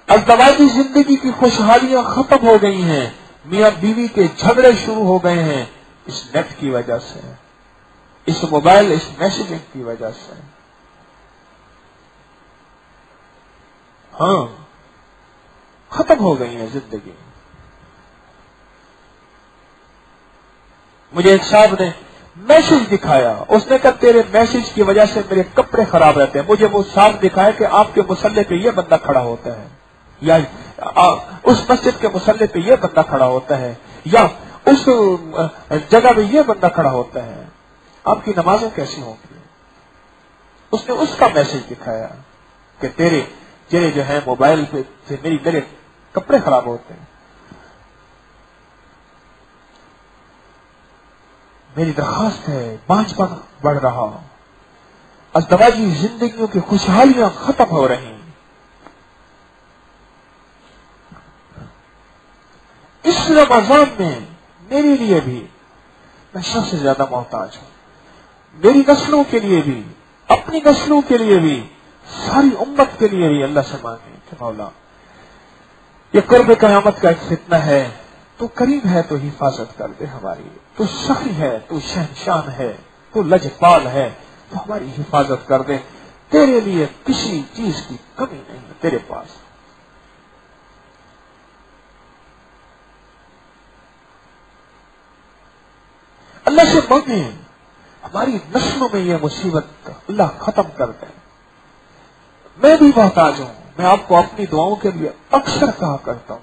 ازدواجی زندگی کی خوشحالیاں ختم ہو گئی ہیں. میاں بیوی کے جھگڑے شروع ہو گئے ہیں اس نیٹ کی وجہ سے، اس موبائل، اس میسجنگ کی وجہ سے. ہاں، ختم ہو گئی ہے زندگی. مجھے ایک صاحب نے میسج دکھایا، اس نے کہا تیرے میسج کی وجہ سے میرے کپڑے خراب رہتے ہیں. مجھے وہ صاحب دکھایا کہ آپ کے مصلے پہ یہ بندہ کھڑا ہوتا ہے، یا اس مسجد کے مصلے پہ یہ بندہ کھڑا ہوتا ہے، یا اس جگہ پہ یہ بندہ کھڑا ہوتا ہے. آپ کی نمازیں کیسی ہوں گی؟ اس نے اس کا میسج دکھایا کہ تیرے جو ہے موبائل پہ سے میرے کپڑے خراب ہوتے ہیں. میری درخواست ہے، بانجھ پن بڑھ رہا، ازدواجی زندگیوں کی خوشحالیاں ختم ہو رہی. اس رمضان میں میرے لیے بھی، میں سب سے زیادہ محتاج ہوں. میری نسلوں کے لیے بھی، اپنی نسلوں کے لیے بھی، ساری امت کے لیے بھی اللہ سے مانگیں کہ مولا یہ قرب قیامت کا ایک فتنہ ہے، تو کریم ہے تو حفاظت کر دے ہماری. تو سخی ہے، تو شہنشان ہے، تو لجپال ہے، تو ہماری حفاظت کر دے. تیرے لیے کسی چیز کی کمی نہیں ہے تیرے پاس. اللہ سے مانگیں ہماری نسلوں میں یہ مصیبت اللہ ختم کر دے. میں بھی محتاج ہوں. میں آپ کو اپنی دعاؤں کے لیے اکثر کہا کرتا ہوں،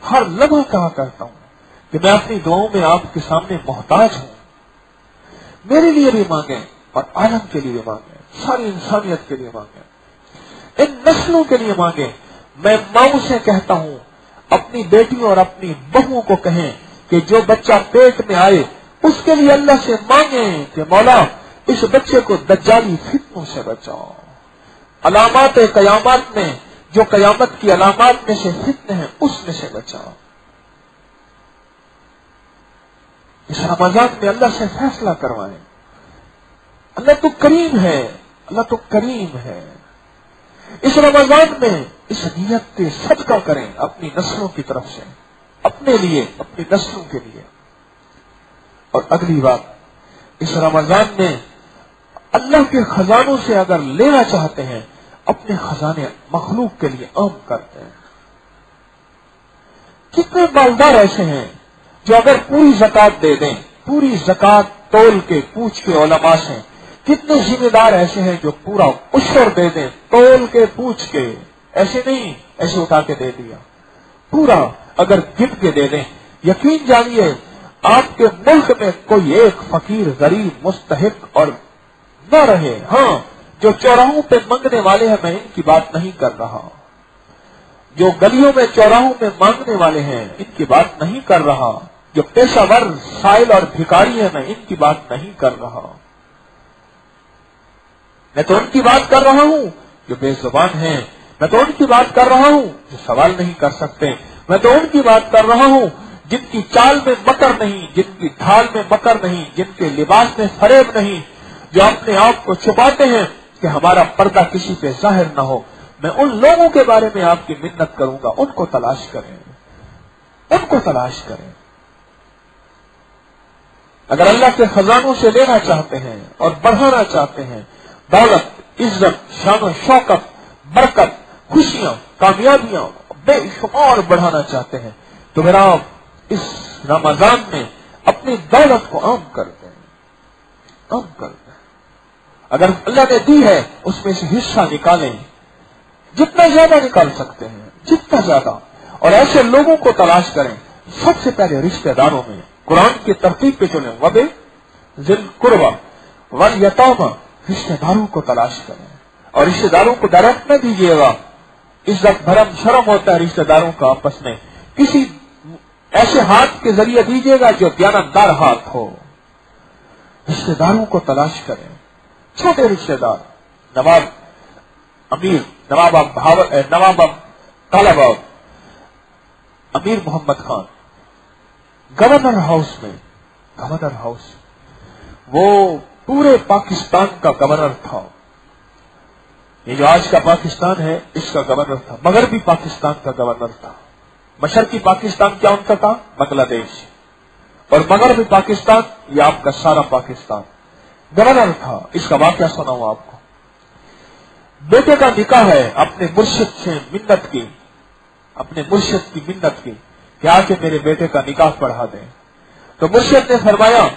ہر لمحہ کہا کرتا ہوں کہ میں اپنی دعاؤں میں آپ کے سامنے محتاج ہوں. میرے لیے بھی مانگیں اور عالم کے لیے مانگیں، ساری انسانیت کے لیے مانگیں، ان نسلوں کے لیے مانگیں. میں ماؤں سے کہتا ہوں اپنی بیٹیوں اور اپنی بہوؤں کو کہیں کہ جو بچہ پیٹ میں آئے اس کے لیے اللہ سے مانگیں کہ مولا اس بچے کو دجالی فتنوں سے بچاؤ. علامات قیامات میں جو قیامت کی علامات میں سے فتنے ہیں اس میں سے بچاؤ. اس رمضان میں اللہ سے فیصلہ کروائیں. اللہ تو کریم ہے، اللہ تو کریم ہے. اس رمضان میں اس نیت سے صدقہ کریں اپنی نسلوں کی طرف سے، اپنے لیے، اپنی نسلوں کے لیے. اور اگلی بات، اس رمضان میں اللہ کے خزانوں سے اگر لینا چاہتے ہیں، اپنے خزانے مخلوق کے لیے عام کرتے ہیں. کتنے مالدار ایسے ہیں جو اگر پوری زکات دے دیں، پوری زکات تول کے پوچھ کے علماء سے. کتنے ذمہ دار ایسے ہیں جو پورا عشر دے دیں تول کے پوچھ کے، ایسے نہیں ایسے اٹھا کے دے دیا، پورا اگر گن کے دے دیں. یقین جانیے آپ کے ملک میں کوئی ایک فقیر، غریب، مستحق اور نہ رہے. ہاں، جو چوراہوں پہ منگنے والے ہیں میں ان کی بات نہیں کر رہا، جو گلیوں میں چوراہوں میں مانگنے والے ہیں ان کی بات نہیں کر رہا، جو پیشہ ور سائل اور بھکاری ہیں میں ان کی بات نہیں کر رہا. میں تو ان کی بات کر رہا ہوں جو بے زبان ہیں. میں تو ان کی بات کر رہا ہوں جو سوال نہیں کر سکتے. میں تو ان کی بات کر رہا ہوں جن کی چال میں مکر نہیں، جن کی ڈھال میں مکر نہیں، جن کے لباس میں فریب نہیں، جو اپنے آپ کو چھپاتے ہیں کہ ہمارا پردہ کسی پہ ظاہر نہ ہو. میں ان لوگوں کے بارے میں آپ کی منت کروں گا، ان کو تلاش کریں، ان کو تلاش کریں. اگر اللہ کے خزانوں سے لینا چاہتے ہیں اور بڑھانا چاہتے ہیں، دولت، عزت، شان و شوکت، برکت، خوشیاں، کامیابیاں بے شمار بڑھانا چاہتے ہیں، تو میرا آپ اس رمضان میں اپنی دولت کو عام کر دیں، عام کر دیں. اگر اللہ نے دی ہے اس میں سے حصہ نکالیں، جتنا زیادہ نکال سکتے ہیں جتنا زیادہ. اور ایسے لوگوں کو تلاش کریں، سب سے پہلے رشتہ داروں میں قرآن کی ترتیب پہ چلیں. وَبِذِي الْقُرْبَىٰ وَالْيَتَامَىٰ رشتہ داروں کو تلاش کریں اور رشتہ داروں کو ڈائریکٹ نہ دیجیے گا. عزت بھرم شرم ہوتا ہے رشتہ داروں کا آپس میں. کسی ایسے ہاتھ کے ذریعے دیجیے گا جو دیانتدار ہاتھ ہو. رشتہ داروں کو تلاش کریں. چھوٹے رشتہ دار نواب امیر نواب طالباب امیر محمد خان گورنر ہاؤس وہ پورے پاکستان کا گورنر تھا. یہ جو آج کا پاکستان ہے اس کا گورنر تھا. مغربی پاکستان کا گورنر تھا. مشرقی پاکستان کیا ان کا تھا؟ بنگلہ دیش. اور مغربی پاکستان یہ آپ کا سارا پاکستان. گورنر تھا. اس کا واقعہ سناؤں آپ کو. بیٹے کا نکاح ہے. اپنے مرشد سے منت کی کہ آ کے میرے بیٹے کا نکاح پڑھا دیں. تو مرشد نے فرمایا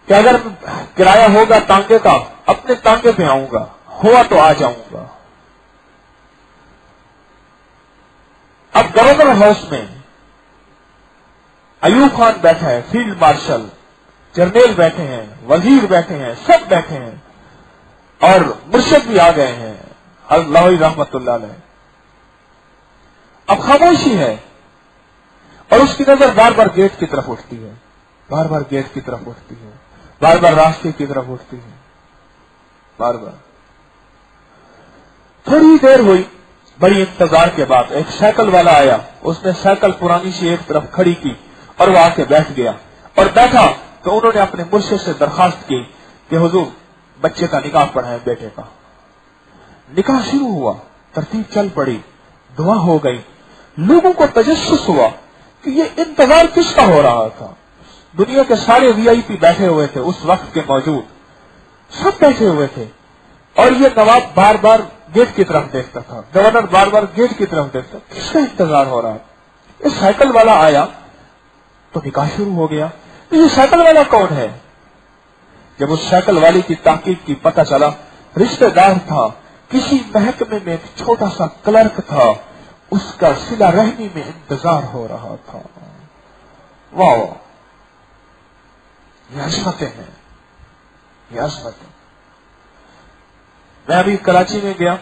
کہ اگر کرایہ ہوگا تانگے کا اپنے تانگے پہ آؤں گا, ہوا تو آ جاؤں گا. اب گورنر ہاؤس میں ایوب خان بیٹھا ہے, فیلڈ مارشل, جرنیل بیٹھے ہیں, وزیر بیٹھے ہیں, سب بیٹھے ہیں اور مرشد بھی آ گئے ہیں اللہ رحمت اللہ علیہ. اب خاموشی ہے اور اس کی نظر بار بار گیٹ کی طرف اٹھتی ہے, بار بار راستے کی طرف اٹھتی ہے, بار بار. تھوڑی دیر ہوئی, بڑی انتظار کے بعد ایک سائیکل والا آیا. اس نے سائیکل پرانی سی ایک طرف کھڑی کی اور وہ آ کے بیٹھ گیا. اور بیٹھا تو انہوں نے اپنے مرشد سے درخواست کی کہ حضور بچے کا نکاح پڑھائیں. بیٹے کا نکاح شروع ہوا, ترتیب چل پڑی, دعا ہو گئی. لوگوں کو تجسس ہوا کہ یہ انتظار کس کا ہو رہا تھا. دنیا کے سارے وی آئی پی بیٹھے ہوئے تھے اس وقت کے موجود, سب بیٹھے ہوئے تھے اور یہ نواب بار بار گیٹ کی طرف دیکھتا تھا, گورنر بار بار گیٹ کی طرف دیکھتا. کس کا انتظار ہو رہا ہے؟ یہ سائیکل والا آیا تو نکاح شروع ہو گیا. یہ سائیکل والا کون ہے؟ جب اس سائیکل والی کی تحقیق کی پتہ چلا رشتہ دار تھا, کسی محکمے میں ایک چھوٹا سا کلرک تھا, اس کا صلہ رحمی میں انتظار ہو رہا تھا. واہ, یہ عظمتیں ہیں, یہ عظمتیں. میں ابھی کراچی میں گیا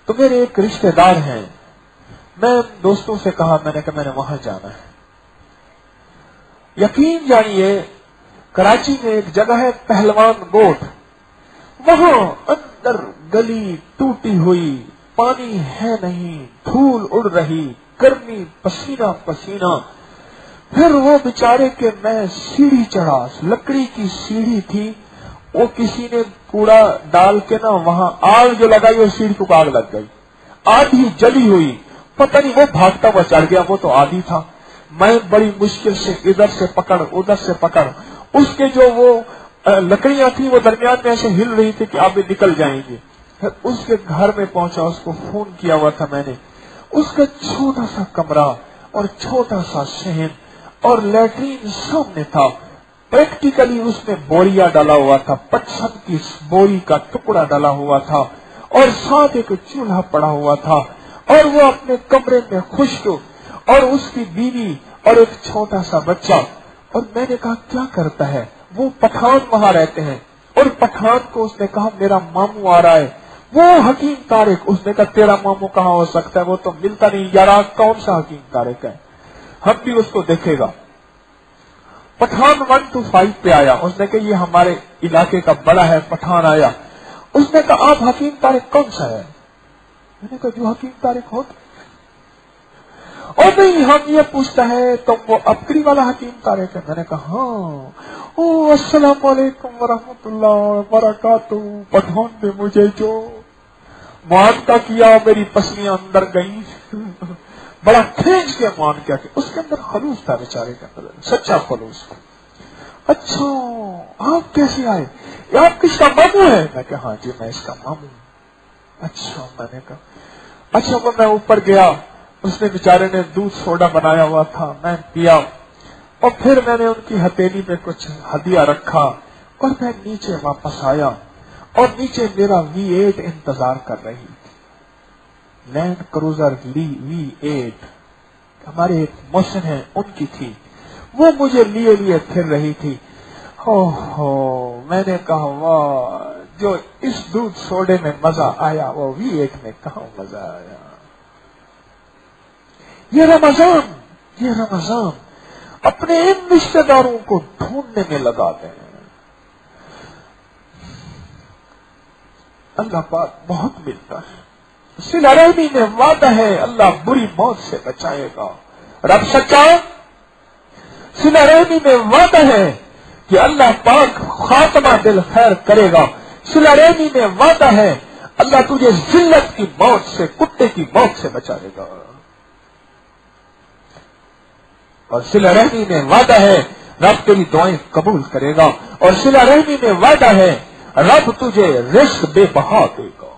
تو میرے ایک رشتہ دار ہیں. میں دوستوں سے کہا, میں نے کہا میں نے وہاں جانا ہے. یقین جانیے کراچی میں ایک جگہ ہے پہلوان گوٹ, وہاں اندر گلی ٹوٹی ہوئی, پانی ہے نہیں, دھول اڑ رہی, گرمی, پسینہ پسینہ. پھر وہ بیچارے کے میں سیڑھی چڑھا, لکڑی کی سیڑھی تھی, وہ کسی نے کوڑا ڈال کے نا وہاں آگ جو لگائی اور سیڑھی کو آگ لگ گئی, آدھی جلی ہوئی. پتہ نہیں وہ بھاگتا ہوا چڑھ گیا, وہ تو آدھی تھا. میں بڑی مشکل سے ادھر سے پکڑ ادھر سے پکڑ, اس کے جو وہ لکڑیاں تھیں وہ درمیان میں ایسے ہل رہی تھی کہ آپ نکل جائیں گے. پھر اس کے گھر میں پہنچا, اس کو فون کیا ہوا تھا میں نے. اس کا چھوٹا سا کمرہ اور چھوٹا سا صحن اور لیٹرین سامنے تھا. پریکٹیکلی اس میں بوریا ڈالا ہوا تھا, پچھن کی بوری کا ٹکڑا ڈالا ہوا تھا اور ساتھ ایک چولہا پڑا ہوا تھا. اور وہ اپنے کمرے میں خشک, اور اس کی بیوی اور ایک چھوٹا سا بچہ. اور میں نے کہا کیا کرتا ہے؟ وہ پٹھان وہاں رہتے ہیں, اور پٹھان کو اس نے کہا میرا ماموں آ رہا ہے. وہ حکیم طارق, اس نے کہا تیرا ماموں کہاں ہو سکتا ہے, وہ تو ملتا نہیں یار, کون سا حکیم طارق ہے, ہم بھی اس کو دیکھے گا. پٹھان 1 to 5 پہ آیا, اس نے کہا یہ ہمارے علاقے کا بڑا ہے. پٹھان آیا, اس نے کہا آپ حکیم طارق کون سا ہے؟ میں نے کہا جو حکیم طارق ہوتا. اور نہیں, ہم یہ پوچھتا ہے تو وہ ابکری والا حکیم طارق ہے. میں نے کہا ہاں. السلام علیکم ورحمۃ اللہ وبرکاتہ. پٹھان نے مجھے جو معاہدہ کیا میری پسلیاں اندر گئیں, بڑا کھینچ کے مان کیا کہ اس کے اندر خلوص تھا بیچارے کے اندر, سچا خلوص. اچھا آپ کیسے آئے؟ یہ آپ کس کا ماموں ہے؟ میں کہا ہاں جی میں اس کا ماموں. اچھا, میں نے کہا اچھا. وہ میں اوپر گیا, اس نے بیچارے نے دودھ سوڈا بنایا ہوا تھا, میں پیا, اور پھر میں نے ان کی ہتھیلی میں کچھ ہدیہ رکھا اور میں نیچے واپس آیا. اور نیچے میرا V8 انتظار کر رہی تھی, لینڈ کروزر V8, ہمارے ایک محسن ہیں ان کی تھی. وہ مجھے لیے پھر رہی تھی. میں نے کہا واہ, جو اس دودھ سوڈے میں مزہ آیا وہ V8 میں کہاں مزہ آیا؟ یہ رمضان اپنے ان رشتہ داروں کو ڈھونڈنے میں لگا دیں. اللہ پاک بہت ملتا ہے. صلہ رحمی میں وعدہ ہے اللہ بری موت سے بچائے گا. رب سچا. صلہ رحمی میں وعدہ ہے کہ اللہ پاک خاتمہ دل خیر کرے گا. صلہ رحمی میں وعدہ ہے اللہ تجھے ذلت کی موت سے، کتے کی موت سے بچائے گا. اور صلہ رحمی میں وعدہ ہے رب تیری دعائیں قبول کرے گا. اور صلہ رحمی میں وعدہ ہے رب تجھے رزق بے بہا دے گا.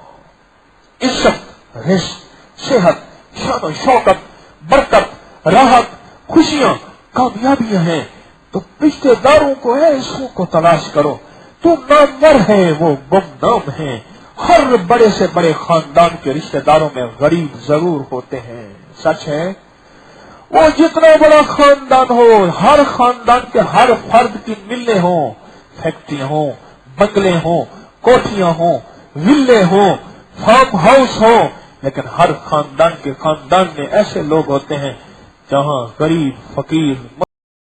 عزت، رزق، صحت، شان و شوکت، برکت، راحت، خوشیاں، کامیابیاں ہیں. تو رشتے داروں کو ایسوں کو تلاش کرو. تو نامور ہے وہ گمنام ہیں. ہر بڑے سے بڑے خاندان کے رشتے داروں میں غریب ضرور ہوتے ہیں. سچ ہے. وہ جتنا بڑا خاندان ہو، ہر خاندان کے ہر فرد کی ملیں ہوں، فیکٹریاں ہوں، بنگلے ہوں، کوٹھیاں ہوں، ویلے ہوں، فارم ہاؤس ہوں، لیکن ہر خاندان کے خاندان میں ایسے لوگ ہوتے ہیں جہاں غریب، فقیر،